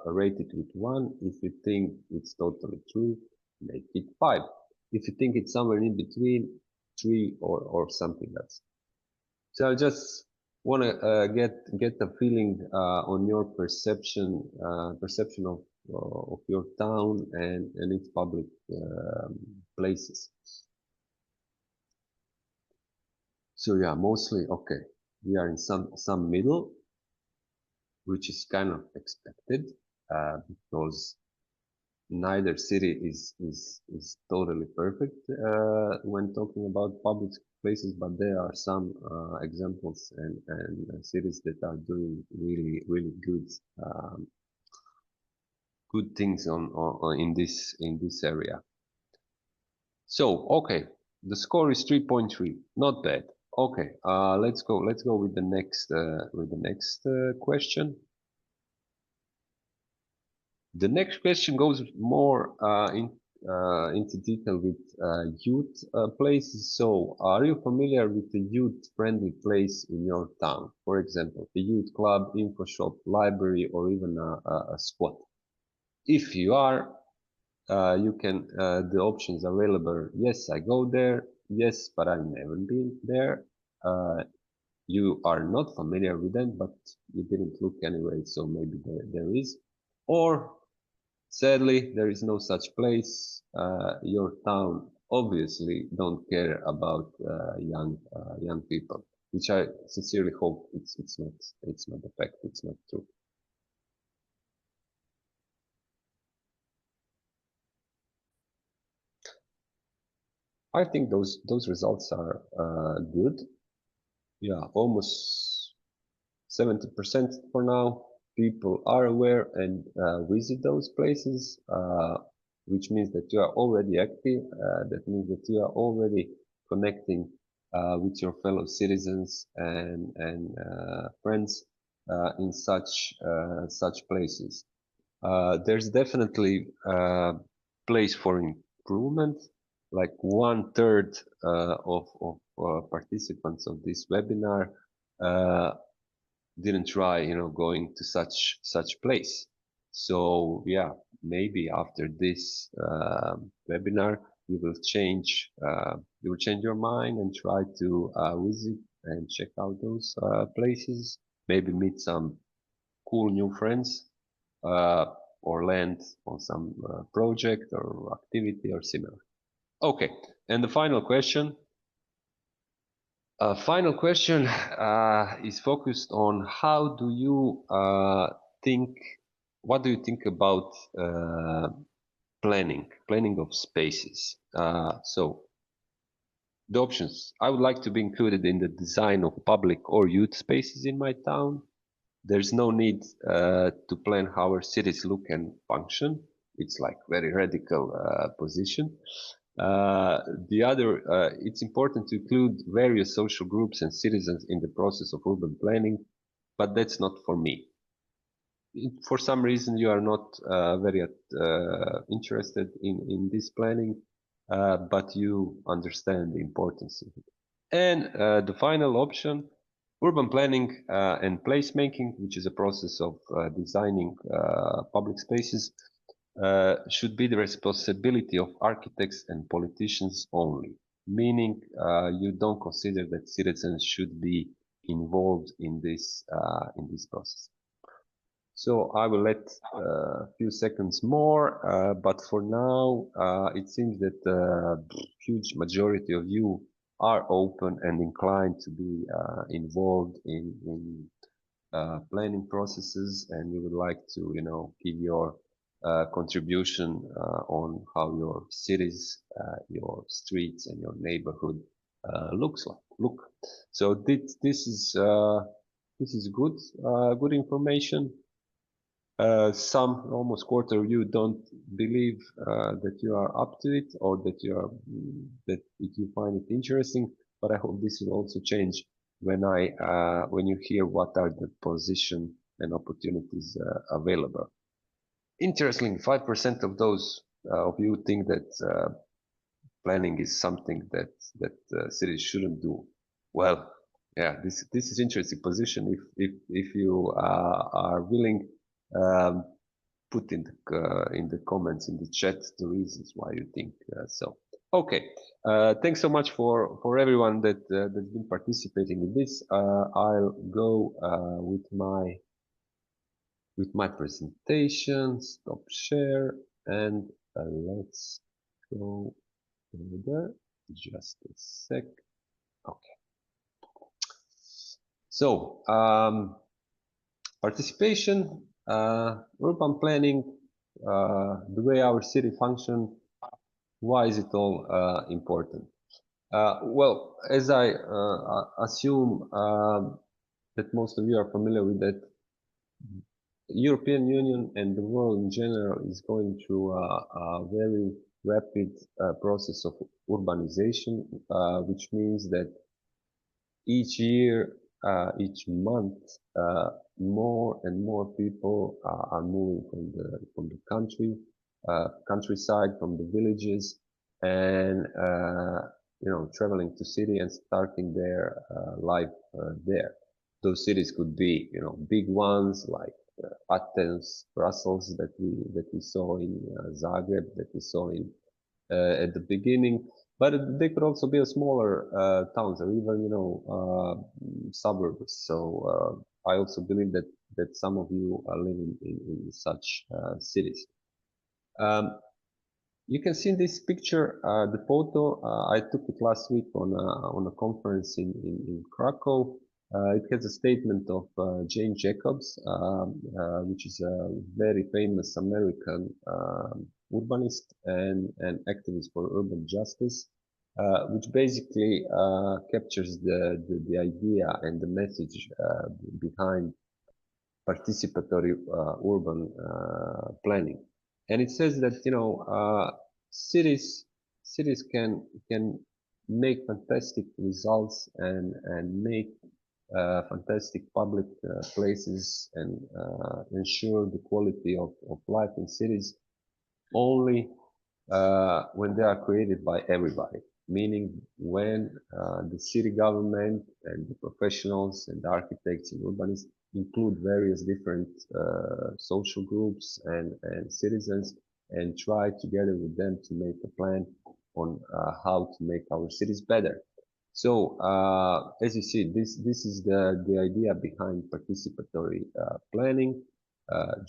rate it with 1. If you think it's totally true, make it 5. If you think it's somewhere in between, 3 or something else. So I just want to get a feeling on your perception of your town and its public places. So yeah, mostly okay. We are in some middle, which is kind of expected because neither city is totally perfect when talking about public places, but there are some examples and cities that are doing really good things in this area. So okay, the score is 3.3, not bad. Okay, let's go with the next question. The next question goes more into detail with youth places. So, are you familiar with a youth-friendly place in your town? For example, a youth club, info shop, library, or even a squat. If you are, you can the options available. Yes, I go there. Yes, but I've never been there. You are not familiar with them, but you didn't look anyway, so maybe there is. Or sadly, there is no such place. Your town obviously don't care about young people, which I sincerely hope it's not the fact. It's not true. I think those results are good. Yeah, almost 70% for now. People are aware and visit those places, which means that you are already active. That means that you are already connecting with your fellow citizens and friends in such places. There's definitely place for improvement. Like 1/3 of participants of this webinar didn't try, going to such place. So yeah, maybe after this webinar, you will change your mind and try to visit and check out those places. Maybe meet some cool new friends or land on some project or activity or similar. Okay, and the final question. Final question is focused on how do you think, what do you think about planning of spaces? So the options, I would like to be included in the design of public or youth spaces in my town. There's no need to plan how our cities look and function. It's like very radical position. The other, it's important to include various social groups and citizens in the process of urban planning, but that's not for me. For some reason, you are not very interested in this planning, but you understand the importance of it. And the final option, urban planning and placemaking, which is a process of designing public spaces, should be the responsibility of architects and politicians only, meaning you don't consider that citizens should be involved in this process. So I will let a few seconds more, but for now it seems that the huge majority of you are open and inclined to be involved in planning processes, and you would like to, give your contribution on how your cities, your streets, and your neighborhood look. So this is good information. Some almost quarter of you don't believe that you are up to it, or that that you find it interesting. But I hope this will also change when you hear what are the position and opportunities available. Interestingly, 5% of those of you think that planning is something that cities shouldn't do. Well, yeah, this is interesting position. If you are willing, put in the comments in the chat the reasons why you think so. Okay, thanks so much for everyone that's been participating in this. I'll go with my presentation. Stop share, and let's go there. Just a sec. Okay. So participation, urban planning, the way our city function. Why is it all important? Well, as I assume that most of you are familiar with that, European Union and the world in general is going through a very rapid process of urbanization, which means that each year, each month, more and more people are moving from the countryside, from the villages, and traveling to city and starting their life there. Those cities could be, big ones like Athens, Brussels, that we saw in Zagreb, that we saw in at the beginning, but they could also be a smaller towns or even suburbs. So I also believe that some of you are living in such cities. You can see in this picture the photo. I took it last week on a conference in Krakow. It has a statement of Jane Jacobs, which is a very famous American urbanist and activist for urban justice, which basically captures the idea and the message behind participatory urban planning. And it says that cities can make fantastic results and make fantastic public places and ensure the quality of life in cities only when they are created by everybody, meaning when the city government and the professionals and the architects and urbanists include various different social groups and citizens and try together with them to make a plan on how to make our cities better. So as you see, this is the idea behind participatory planning,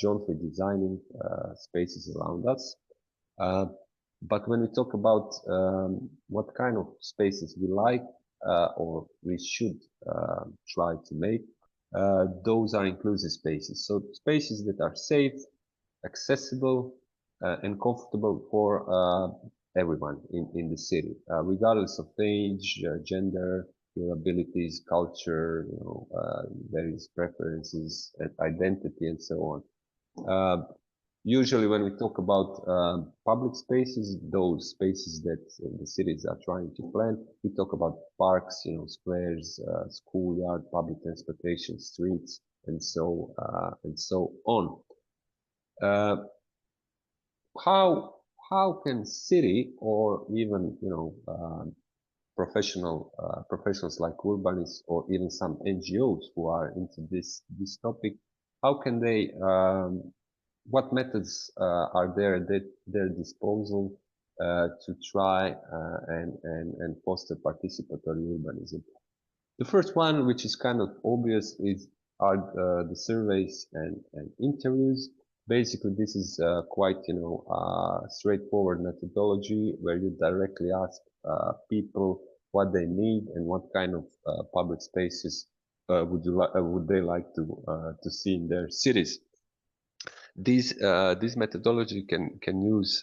jointly designing spaces around us. But when we talk about what kind of spaces we like or we should try to make, those are inclusive spaces. So spaces that are safe, accessible, and comfortable for everyone in the city, regardless of age, gender, your abilities, culture, various preferences, identity, and so on. Usually when we talk about public spaces, those spaces that the cities are trying to plan, we talk about parks, squares, schoolyard, public transportation, streets, and so on. How can city or even professionals like urbanists or even some NGOs who are into this topic, how can they what methods are there at their disposal to try and foster participatory urbanism? The first one, which is kind of obvious, are the surveys and interviews. Basically, this is quite straightforward methodology where you directly ask people what they need and what kind of public spaces would they like to see in their cities. This methodology can use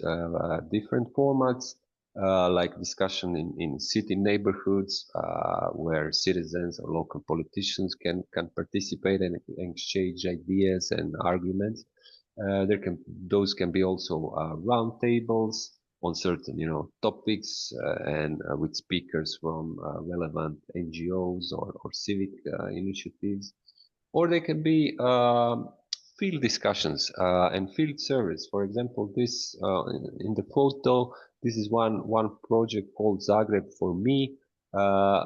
different formats, like discussion in city neighborhoods, where citizens or local politicians can participate and exchange ideas and arguments. Those can be also round tables on certain topics and with speakers from relevant NGOs or civic initiatives, or they can be field discussions and field surveys. For example, this in the photo, this is one project called Zagreb for Me,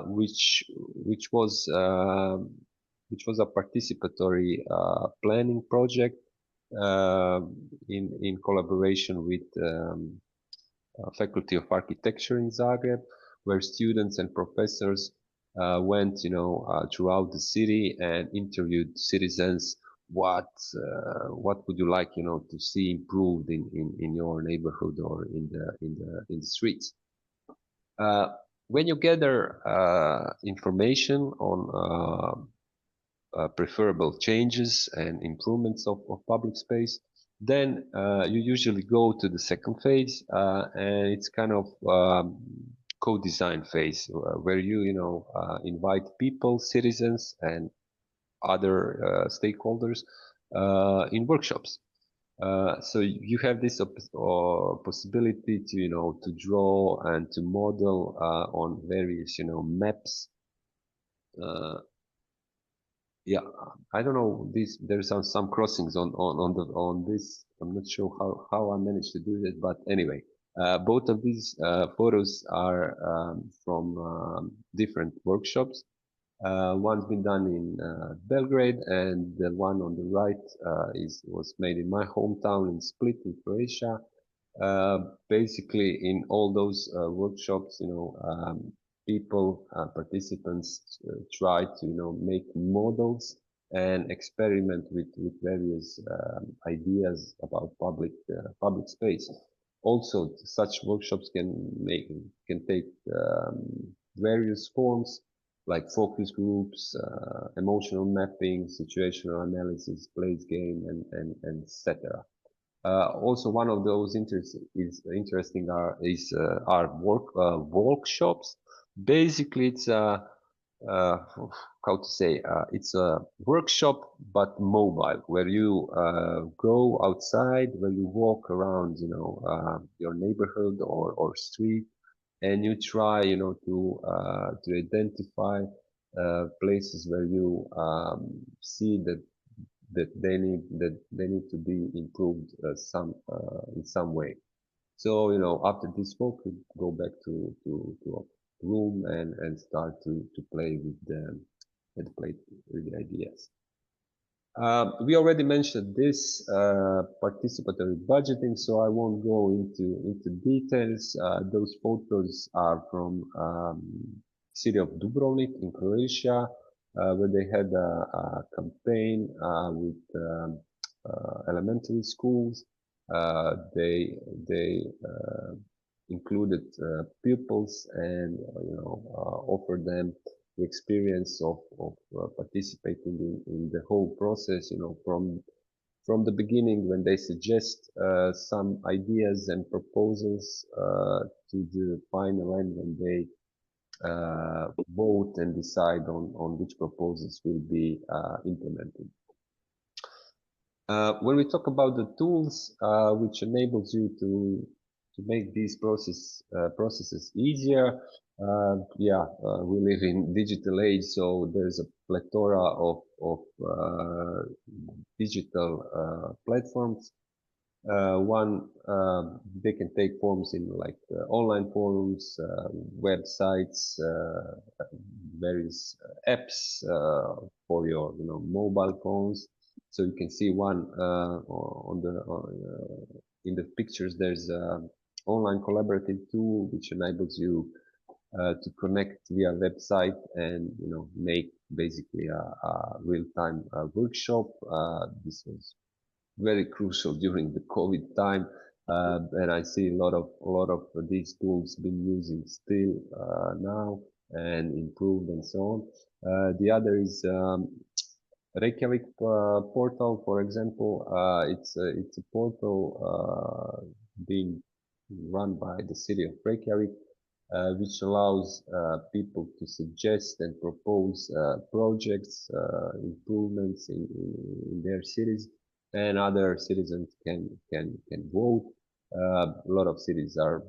which was a participatory planning project in collaboration with Faculty of Architecture in Zagreb, where students and professors went throughout the city and interviewed citizens. What would you like to see improved in your neighborhood or in the streets? When you gather information on preferable changes and improvements of public space, then you usually go to the second phase, and it's kind of co-design phase where you invite people, citizens, and other stakeholders in workshops. So you have this possibility to draw and to model on various maps. Yeah, I don't know. There's some crossings on this I'm not sure how I managed to do that, but anyway, both of these photos are from different workshops. One's been done in Belgrade, and the one on the right was made in my hometown in Split in Croatia. Basically, in all those workshops, people, participants try to, make models and experiment with various ideas about public space. Also, such workshops can take various forms like focus groups, emotional mapping, situational analysis, place game, and etc. Also, one of those interesting are workshops. Basically, it's how to say, it's a workshop but mobile, where you go outside, where you walk around, your neighborhood or street, and you try, to identify places where you see that they need to be improved in some way. So after this walk, we go back to a room and start to play with the ideas. We already mentioned this participatory budgeting, so I won't go into details. Those photos are from city of Dubrovnik in Croatia, where they had a campaign with elementary schools. They included pupils and offered them the experience of participating in the whole process, from the beginning, when they suggest some ideas and proposals to the final end when they vote and decide on which proposals will be implemented. When we talk about the tools which enables you to make these processes easier, we live in digital age, so there's a plethora of digital platforms. They can take forms in like online forums, websites, various apps for your mobile phones. So you can see one in the pictures. There's an online collaborative tool which enables you to connect via website and make basically a real-time workshop. This was very crucial during the COVID time, and I see a lot of these tools being used still now and improved and so on. The other is Reykjavik portal, for example. It's a portal being run by the city of Reykjavik, which allows people to suggest and propose projects, improvements in their cities, and other citizens can vote. A lot of cities are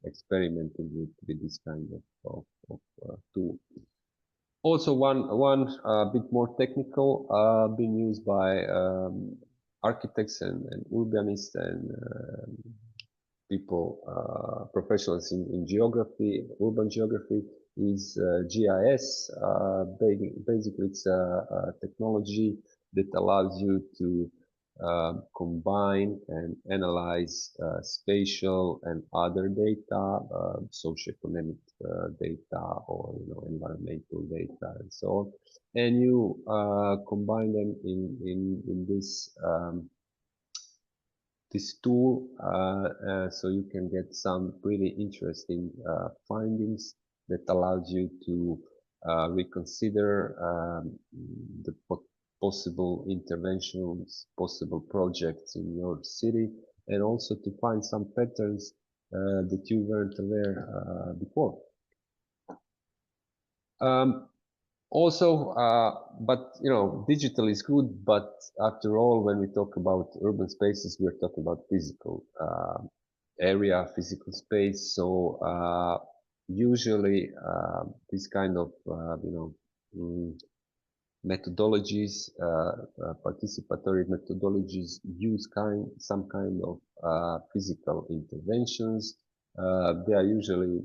experimenting with this kind of tool. Also, one bit more technical, being used by architects and urbanists and people, professionals in geography, urban geography, is GIS. Basically, it's a technology that allows you to combine and analyze spatial and other data, socioeconomic data, or environmental data, and so on, and you combine them in this tool, so you can get some pretty interesting findings that allows you to reconsider the possible interventions, possible projects in your city, and also to find some patterns that you weren't aware before. Also, but digital is good, but after all, when we talk about urban spaces, we're talking about physical area, physical space. So usually this kind of methodologies, participatory methodologies use some kind of physical interventions. They are usually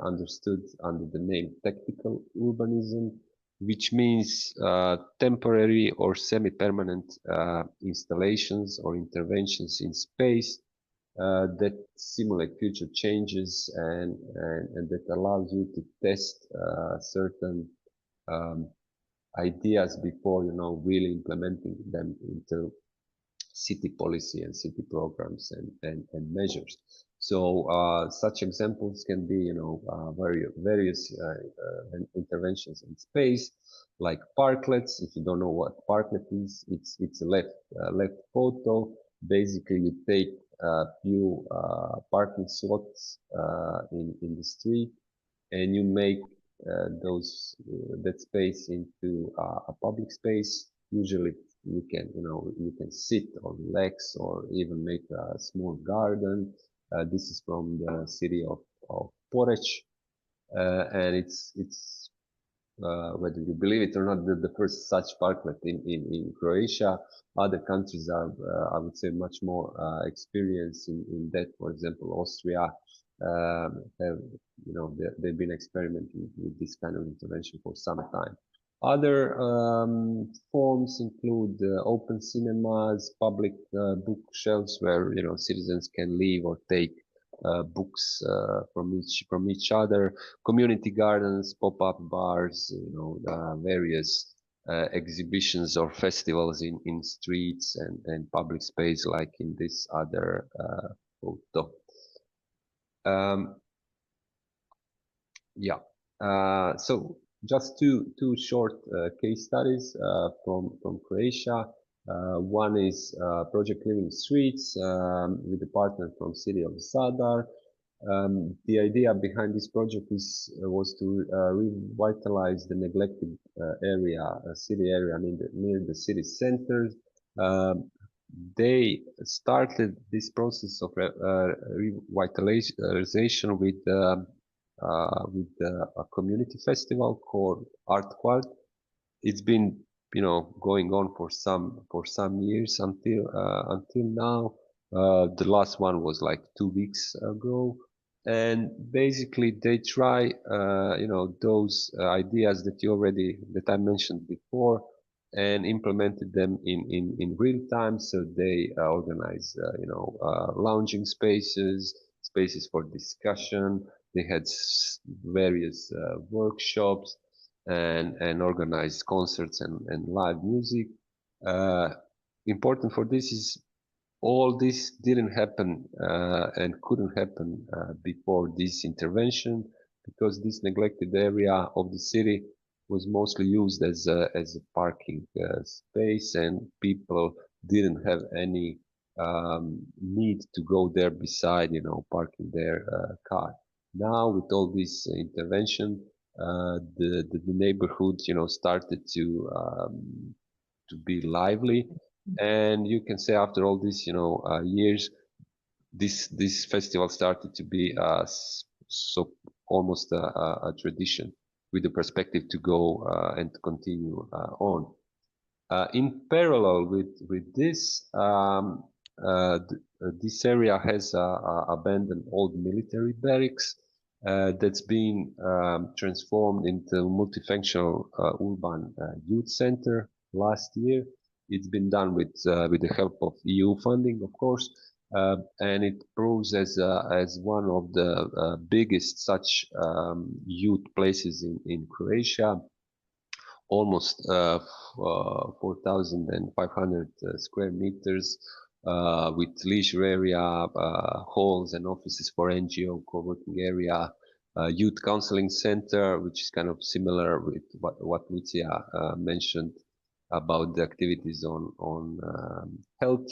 understood under the name tactical urbanism, which means temporary or semi-permanent installations or interventions in space that simulate future changes and that allows you to test certain ideas before, really implementing them into city policy and city programs and measures. So such examples can be, various interventions in space, like parklets. If you don't know what parklet is, it's a left photo. Basically, you take a few parking slots in the street, and you make that space into a public space. Usually you can sit or relax or even make a small garden. This is from the city of Poreč, and it's whether you believe it or not, the first such parklet in Croatia. Other countries are, I would say, much more experienced in that. For example, Austria have, they've been experimenting with this kind of intervention for some time. Other forms include open cinemas, public bookshelves where citizens can leave or take books from each other, community gardens, pop-up bars, various exhibitions or festivals in streets and public space, like in this other photo. So just two short case studies from Croatia. One is Project Living Streets with a partner from city of Zadar. The idea behind this project was to revitalize the neglected city area near the city centers. They started this process of revitalization with a community festival called Art Quart. It's been going on for some years until now. The last one was like 2 weeks ago, and basically they try those ideas that I mentioned before and implemented them in real time. So they organize lounging spaces for discussion. They had various workshops and organized concerts and live music. Important for this is all this didn't happen and couldn't happen before this intervention, because this neglected area of the city was mostly used as a parking space, and people didn't have any need to go there beside parking their car. Now with all this intervention, the neighborhood started to be lively, and you can say after all these years, this festival started to be so almost a tradition, with the perspective to go and to continue on. In parallel with this, this area has abandoned old military barracks that's been transformed into multifunctional urban youth center last year. It's been done with the help of EU funding, of course, and it proves as one of the biggest such youth places in Croatia. Almost 4,500 square meters with leisure area, halls and offices for NGO, co-working area, youth counseling center, which is kind of similar with what Lucia mentioned about the activities on health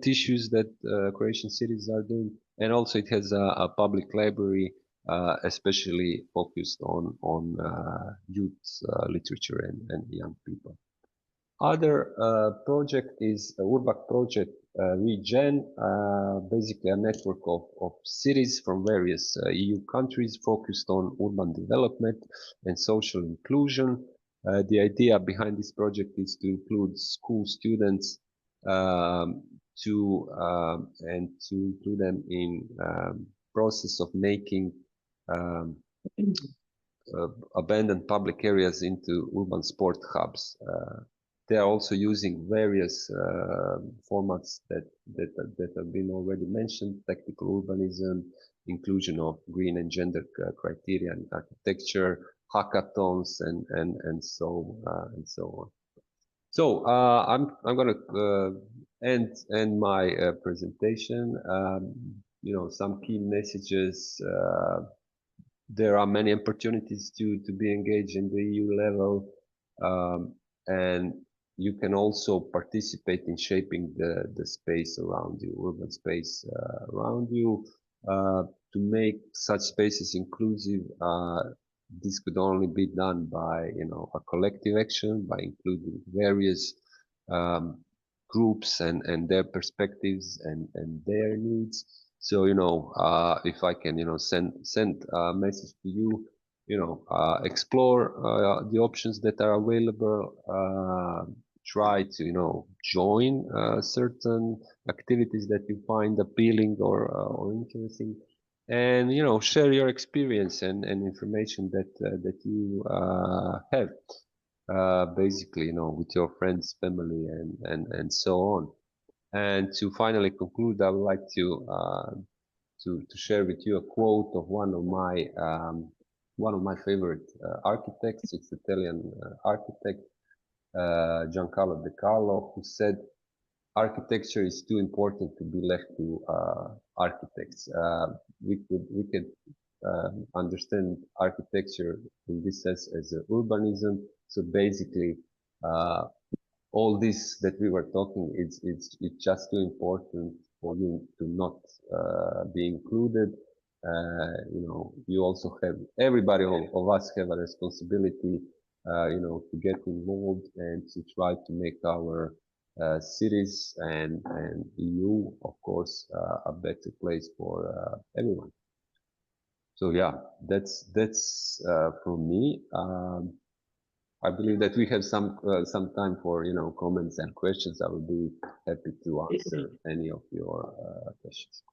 issues that Croatian cities are doing. And also it has a public library, especially focused on youth literature and young people. Other project is Urbac project Regen, basically a network of cities from various EU countries focused on urban development and social inclusion. The idea behind this project is to include school students and to include them in process of making abandoned public areas into urban sport hubs. They are also using various formats that have been already mentioned: tactical urbanism, inclusion of green and gender criteria in architecture, hackathons, and so on. So I'm going to end my presentation. Some key messages. There are many opportunities to be engaged in the EU level, and you can also participate in shaping the space around you, urban space around you, to make such spaces inclusive. This could only be done by a collective action, by including various groups and their perspectives and their needs. So if I can send a message to you, explore the options that are available. Try to join certain activities that you find appealing or interesting, and share your experience and information that you have, basically with your friends, family, and so on. And to finally conclude, I would like to share with you a quote of one of my favorite architects. It's Italian architect Giancarlo De Carlo, who said, "Architecture is too important to be left to architects." We could understand architecture in this sense as urbanism. So basically, all this that we were talking, it's just too important for you to not be included. You also have, everybody of us have a responsibility, to get involved and to try to make our cities and EU, of course, a better place for everyone. So yeah, that's from me. I believe that we have some time for comments and questions. I will be happy to answer any of your questions.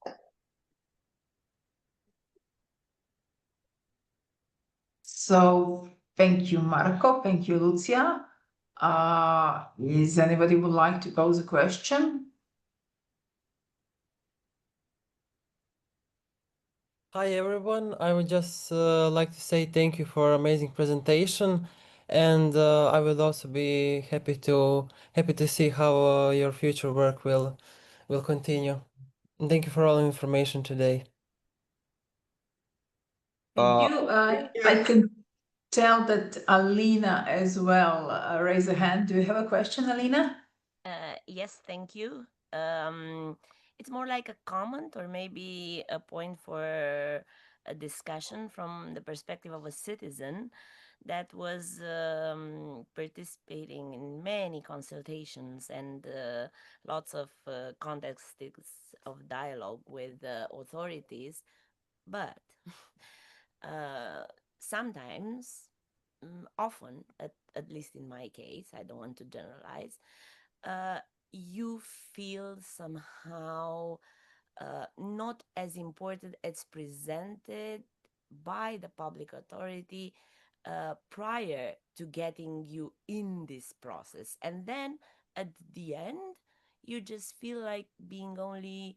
So thank you, Marco. Thank you, Lucia. Is anybody would like to pose a question? Hi everyone, I would just like to say thank you for amazing presentation, and I would also be happy to see how your future work will continue. And thank you for all the information today. Thank you. I can tell that Alina as well raised a hand. Do you have a question, Alina? Yes, thank you. It's more like a comment or maybe a point for a discussion from the perspective of a citizen that was participating in many consultations and lots of contexts of dialogue with authorities, but sometimes, often, at least in my case, I don't want to generalize, you feel somehow not as important as presented by the public authority prior to getting you in this process. And then at the end, you just feel like being only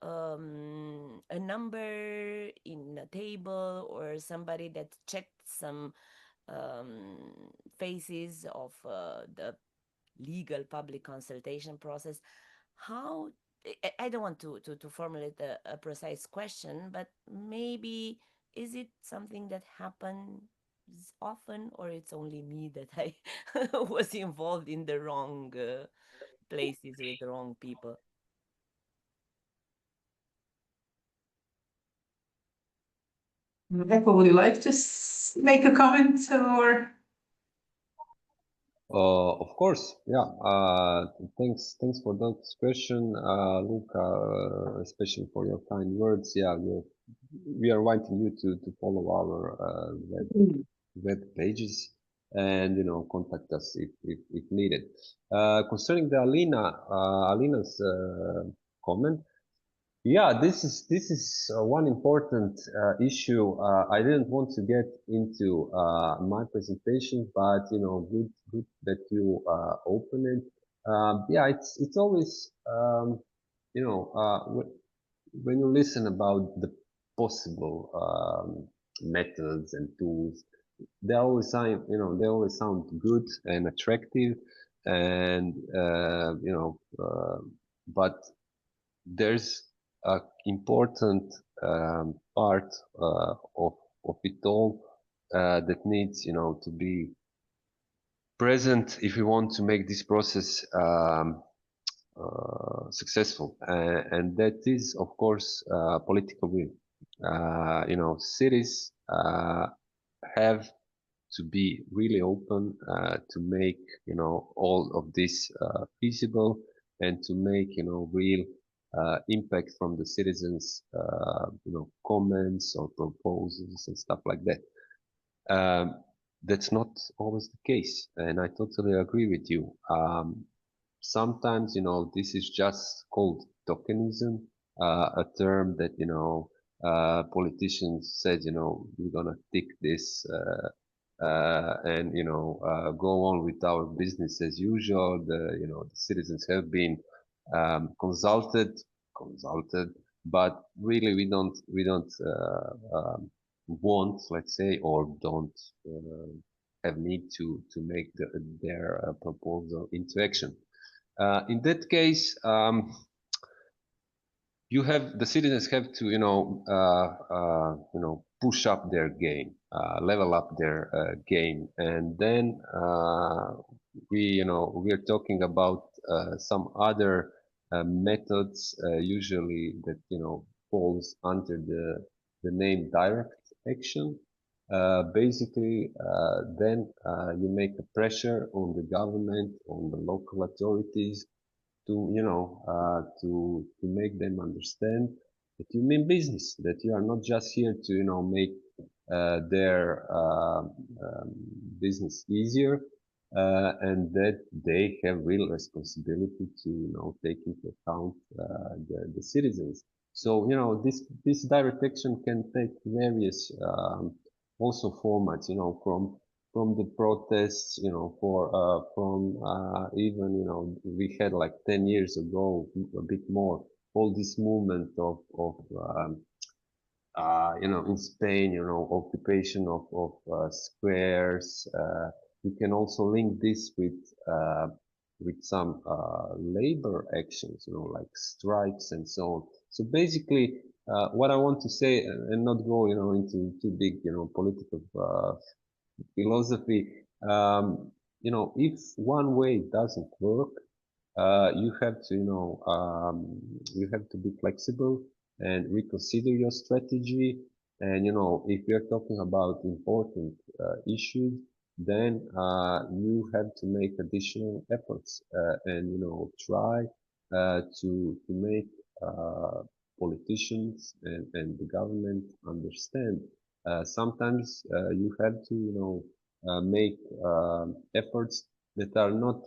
a number in a table or somebody that checked some phases of the legal public consultation process. How, I don't want to formulate a precise question, but maybe is it something that happens often, or it's only me that I was involved in the wrong places with the wrong people? Rebecca, would you like to make a comment or? Of course, yeah. Thanks for that question, Luca, especially for your kind words. Yeah, we are inviting you to follow our web pages, and contact us if needed. Concerning the Alina's comment, yeah, this is one important issue. I didn't want to get into my presentation, but good that you open it. Yeah, it's always when you listen about the possible methods and tools, they always sound good and attractive, and but there's a important part of it all that needs to be present if we want to make this process successful, and that is of course political will. Cities have to be really open to make all of this feasible, and to make real impact from the citizens comments or proposals and stuff like that. That's not always the case, and I totally agree with you. Sometimes this is just called tokenism, a term that politicians said we're gonna tick this and go on with our business as usual. The citizens have been consulted, but really we don't want, let's say, or don't have need to make their proposal into action. In that case, the citizens have to push up their game, level up their game, and then we're talking about some other methods, usually that falls under the name direct action. Basically, then you make a pressure on the government, on the local authorities, to to make them understand that you mean business, that you are not just here to make their business easier, and that they have real responsibility to take into account the citizens. So this direct action can take various also formats, from the protests, from even we had like 10 years ago, a bit more, all this movement of in Spain, occupation of squares. We can also link this with some labor actions, like strikes and so on. So basically, what I want to say, and not go into too big political philosophy, if one way doesn't work, you have to you have to be flexible and reconsider your strategy. And if we are talking about important issues, then you have to make additional efforts and try to make politicians and the government understand. Sometimes you have to make efforts that are not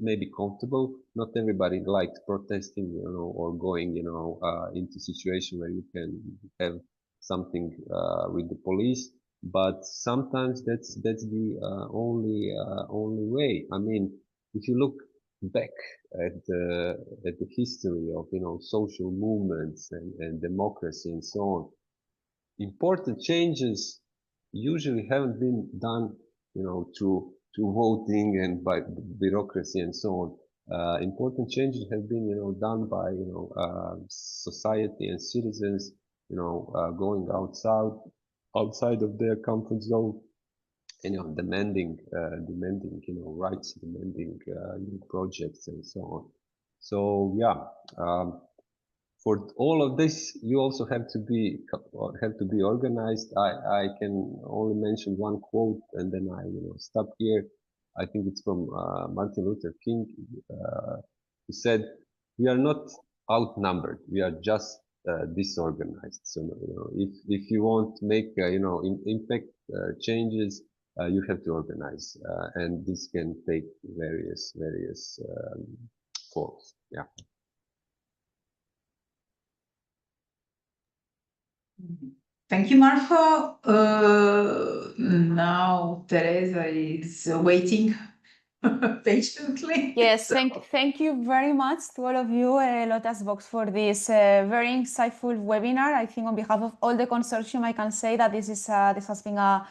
maybe comfortable. Not everybody likes protesting, or going, into situation where you can have something with the police. But sometimes that's the only way. I mean, if you look back at the history of social movements and democracy and so on, important changes usually haven't been done through voting and by bureaucracy and so on. Important changes have been done by society and citizens going outside of their comfort zone, demanding rights, demanding new projects and so on. So yeah, for all of this, you also have to be organized. I can only mention one quote, and then I stop here. I think it's from Martin Luther King, who said, "We are not outnumbered. We are just disorganized." So if you want to make impact changes, you have to organize, and this can take various forms. Yeah. Thank you, Marco. Now Teresa is waiting patiently. Yes, So- thank you very much to all of you, Lotus Box, for this very insightful webinar. I think on behalf of all the consortium, I can say that this has been a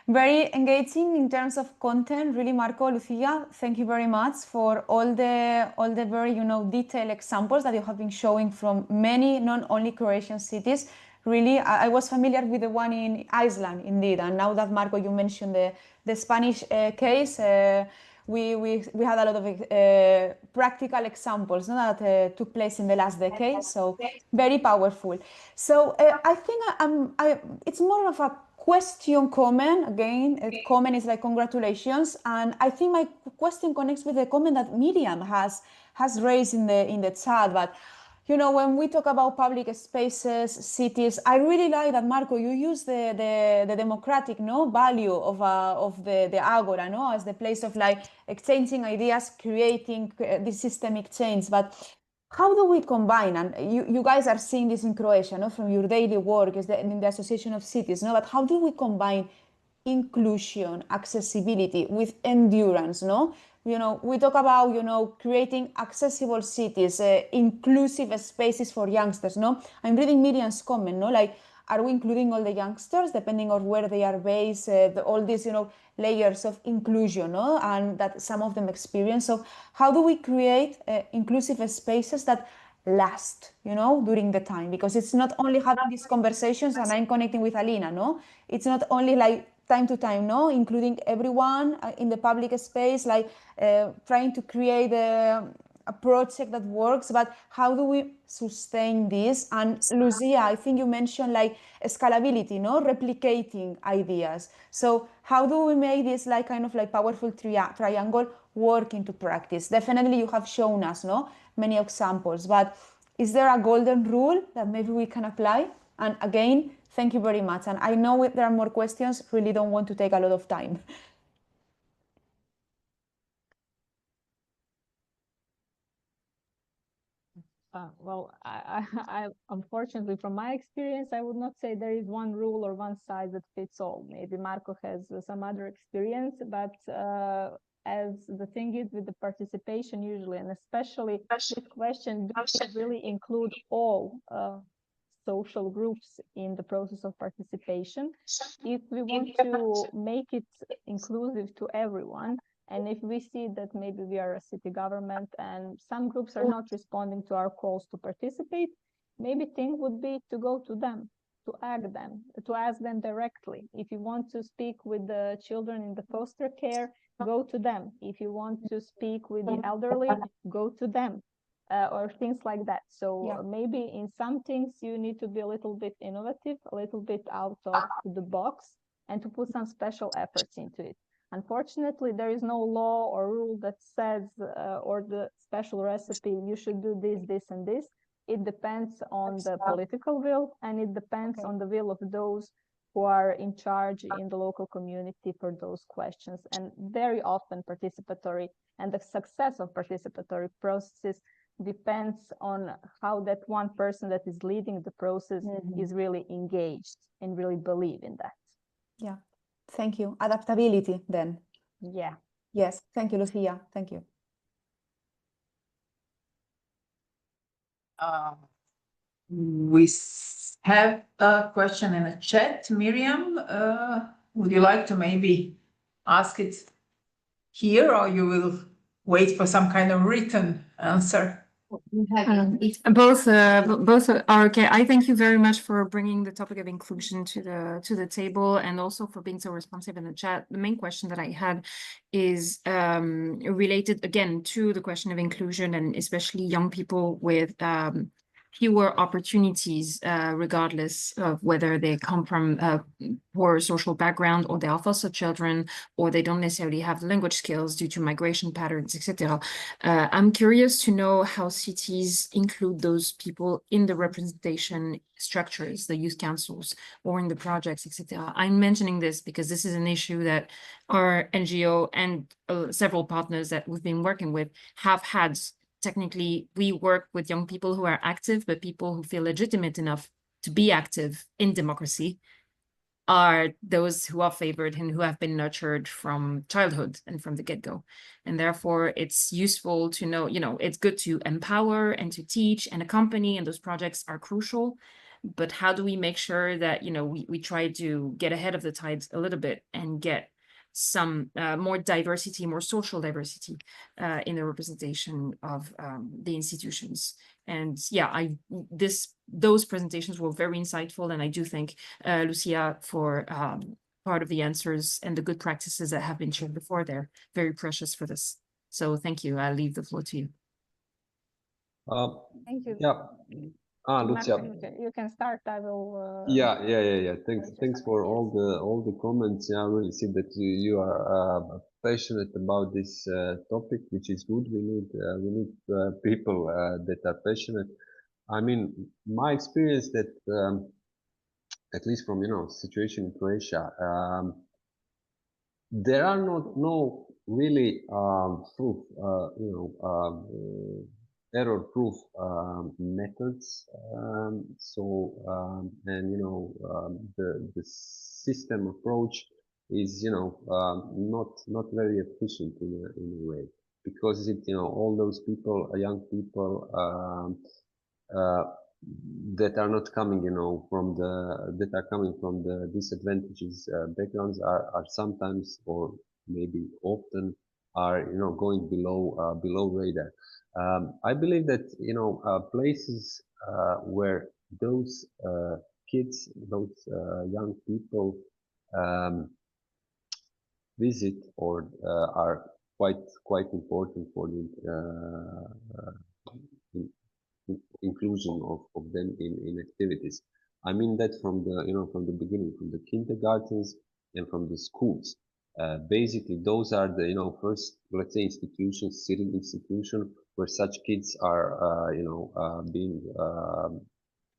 very engaging in terms of content. Really, Marco, Lucia, thank you very much for all the very detailed examples that you have been showing from many, not only Croatian cities. Really, I was familiar with the one in Iceland, indeed, and now that Marco, you mentioned the Spanish case. We had a lot of practical examples that took place in the last decade, so very powerful. So I think it's more of a question comment. Again, comment is like congratulations, and I think my question connects with the comment that Miriam has raised in the chat. But when we talk about public spaces, cities, I really like that, Marco, you use the democratic value of the agora as the place of like exchanging ideas, creating this systemic change. But how do we combine, and you guys are seeing this in Croatia from your daily work in the Association of Cities, but how do we combine inclusion, accessibility with endurance? We talk about creating accessible cities, inclusive spaces for youngsters. I'm reading Miriam's comment, like, are we including all the youngsters depending on where they are based, all these layers of inclusion, and that some of them experience. So how do we create inclusive spaces that last during the time? Because it's not only having these conversations, and I'm connecting with Alina, it's not only like time to time, including everyone in the public space, like trying to create a project that works, but how do we sustain this? And Lucia, I think you mentioned like scalability, replicating ideas. So how do we make this like kind of like powerful triangle work into practice? Definitely you have shown us many examples, but is there a golden rule that maybe we can apply? And again, thank you very much. And I know there are more questions, really don't want to take a lot of time. Well, I unfortunately, from my experience, I would not say there is one rule or one size that fits all. Maybe Marco has some other experience, but as the thing is with the participation usually, and especially this question, do we really include all social groups in the process of participation? If we want to make it inclusive to everyone, and if we see that maybe we are a city government and some groups are not responding to our calls to participate, maybe thing would be to go to them, to ask them directly. If you want to speak with the children in the foster care, go to them. If you want to speak with the elderly, go to them, or things like that. So maybe in some things you need to be a little bit innovative, a little bit out of the box, and to put some special efforts into it. Unfortunately, there is no law or rule that says, or the special recipe, you should do this, this, and this. It depends on the political will, and it depends on the will of those who are in charge in the local community for those questions. And very often participatory and the success of participatory processes depends on how that one person that is leading the process is really engaged and really believe in that. Yeah. Thank you. Adaptability then. Yeah. Yes. Thank you, Lucia. Thank you. We have a question in the chat. Miriam, would you like to maybe ask it here, or you will wait for some kind of written answer? Both are okay. I thank you very much for bringing the topic of inclusion to the table, and also for being so responsive in the chat. The main question that I had is related again to the question of inclusion, and especially young people with fewer opportunities, regardless of whether they come from a poor social background, or they are foster children, or they don't necessarily have language skills due to migration patterns, etc. I'm curious to know how cities include those people in the representation structures, the youth councils, or in the projects, etc. I'm mentioning this because this is an issue that our NGO and several partners that we've been working with have had. Technically, we work with young people who are active, but people who feel legitimate enough to be active in democracy are those who are favored and who have been nurtured from childhood and from the get-go. And therefore, it's useful to know, it's good to empower and to teach and accompany, and those projects are crucial. But how do we make sure that, we try to get ahead of the tides a little bit and get some more diversity, more social diversity in the representation of the institutions. And yeah, those presentations were very insightful, and I do thank Lucia for part of the answers and the good practices that have been shared before. They're very precious for this. So thank you. I'll leave the floor to you. Thank you. Yeah. Lucia. You can start. I will. Yeah. Thanks for all the comments. Yeah, I really see that you are passionate about this topic, which is good. We need people that are passionate. I mean, my experience that at least from situation in Croatia, there are no really proof, error-proof methods. The system approach is not very efficient in a way, because all those people, young people that are not coming that are coming from the disadvantages backgrounds are sometimes, or maybe often, are going below radar. I believe that places where those kids, those young people visit or are quite important for the inclusion of them in activities. I mean that from the beginning, from the kindergartens and from the schools. Basically, those are the first, let's say, institutions, city institution, where such kids are being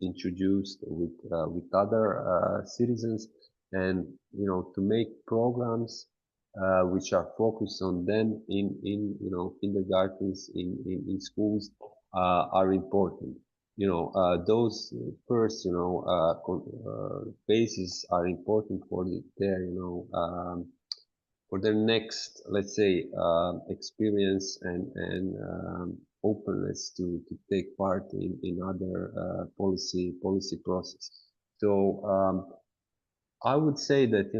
introduced with other citizens, and to make programs which are focused on them in kindergartens, in schools, are important. Those first bases are important for their next, let's say, experience and openness to take part in other policy process. So I would say that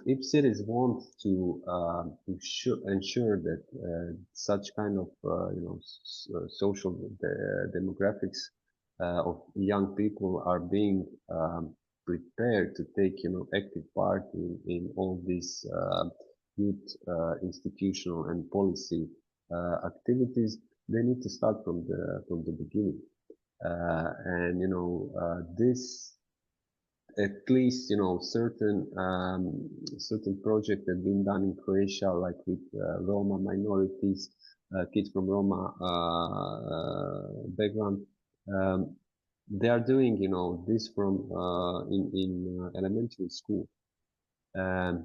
if cities want to ensure that such kind of social demographics of young people are being prepared to take active part in all these youth institutional and policy activities, they need to start from the beginning, and this, at least certain projects that have been done in Croatia, like with Roma minorities, kids from Roma background. They are doing this from in elementary school.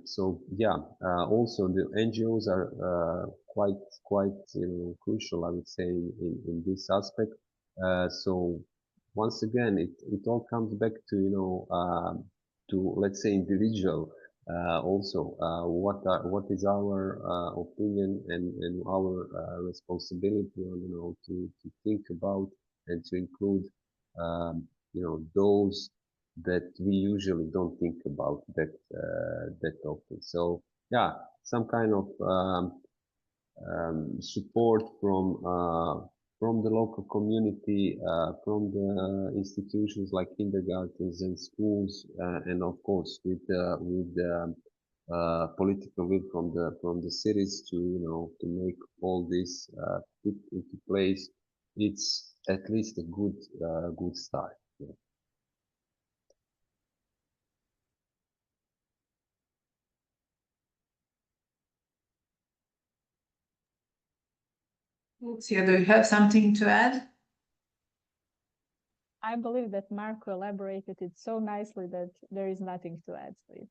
So yeah, also the NGOs are quite crucial, I would say, in this aspect. So once again, it all comes back to to, let's say, individual also what is our opinion and our responsibility on to think about and to include those that we usually don't think about that often. So yeah, some kind of support from the local community, from the institutions like kindergartens and schools, and of course with political will from the cities to to make all this put into place. It's at least a good start. Yeah. Lucia, do you have something to add? I believe that Marco elaborated it so nicely that there is nothing to add to it.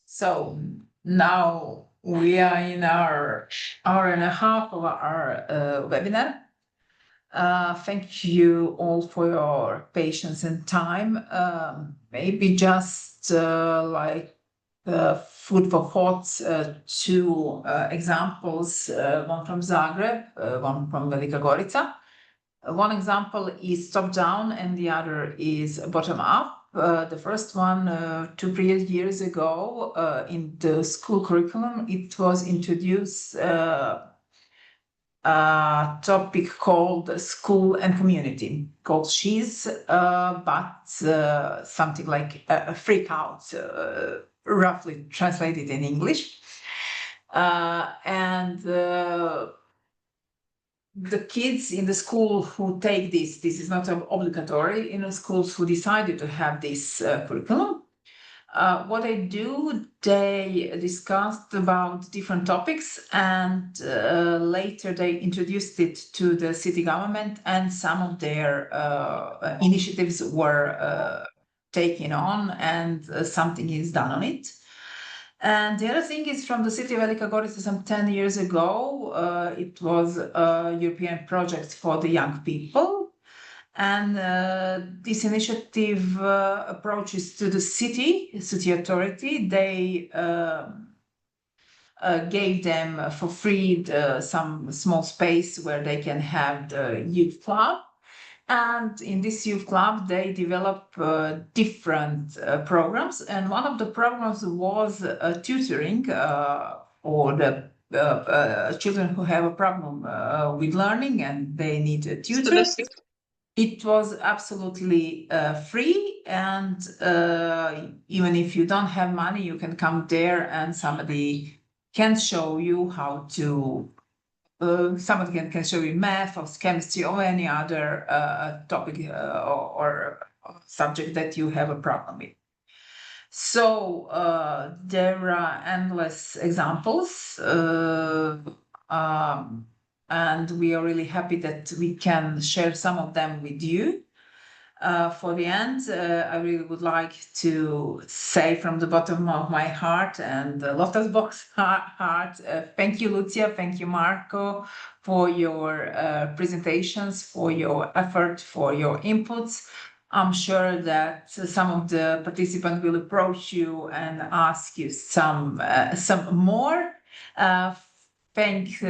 So now we are in our hour and a half of our webinar. Thank you all for your patience and time. Maybe just like food for thought, two examples, one from Zagreb, one from Velika Gorica. One example is top-down and the other is bottom-up. The first one, 2-3 years ago, in the school curriculum, it was introduced a topic called school and community, called SHE's, but something like a freak out, roughly translated in English. The kids in the school who take this is not obligatory in the schools who decided to have this curriculum. What they do, they discussed about different topics and later they introduced it to the city government and some of their initiatives were taken on and something is done on it. And the other thing is from the city of Velika Gorica some 10 years ago, it was a European project for the young people. And this initiative approaches to the city authority. They gave them for free some small space where they can have the youth club. And in this youth club, they develop different programs. And one of the programs was tutoring or the children who have a problem with learning and they need a tutor. It was absolutely free. And even if you don't have money, you can come there and somebody can show you how to somebody can show you math or chemistry or any other topic or subject that you have a problem with. So there are endless examples, and we are really happy that we can share some of them with you. For the end, I really would like to say from the bottom of my heart and the Lotus Box heart, thank you, Lucia, thank you, Marco, for your presentations, for your effort, for your inputs. I'm sure that some of the participants will approach you and ask you some more. Thank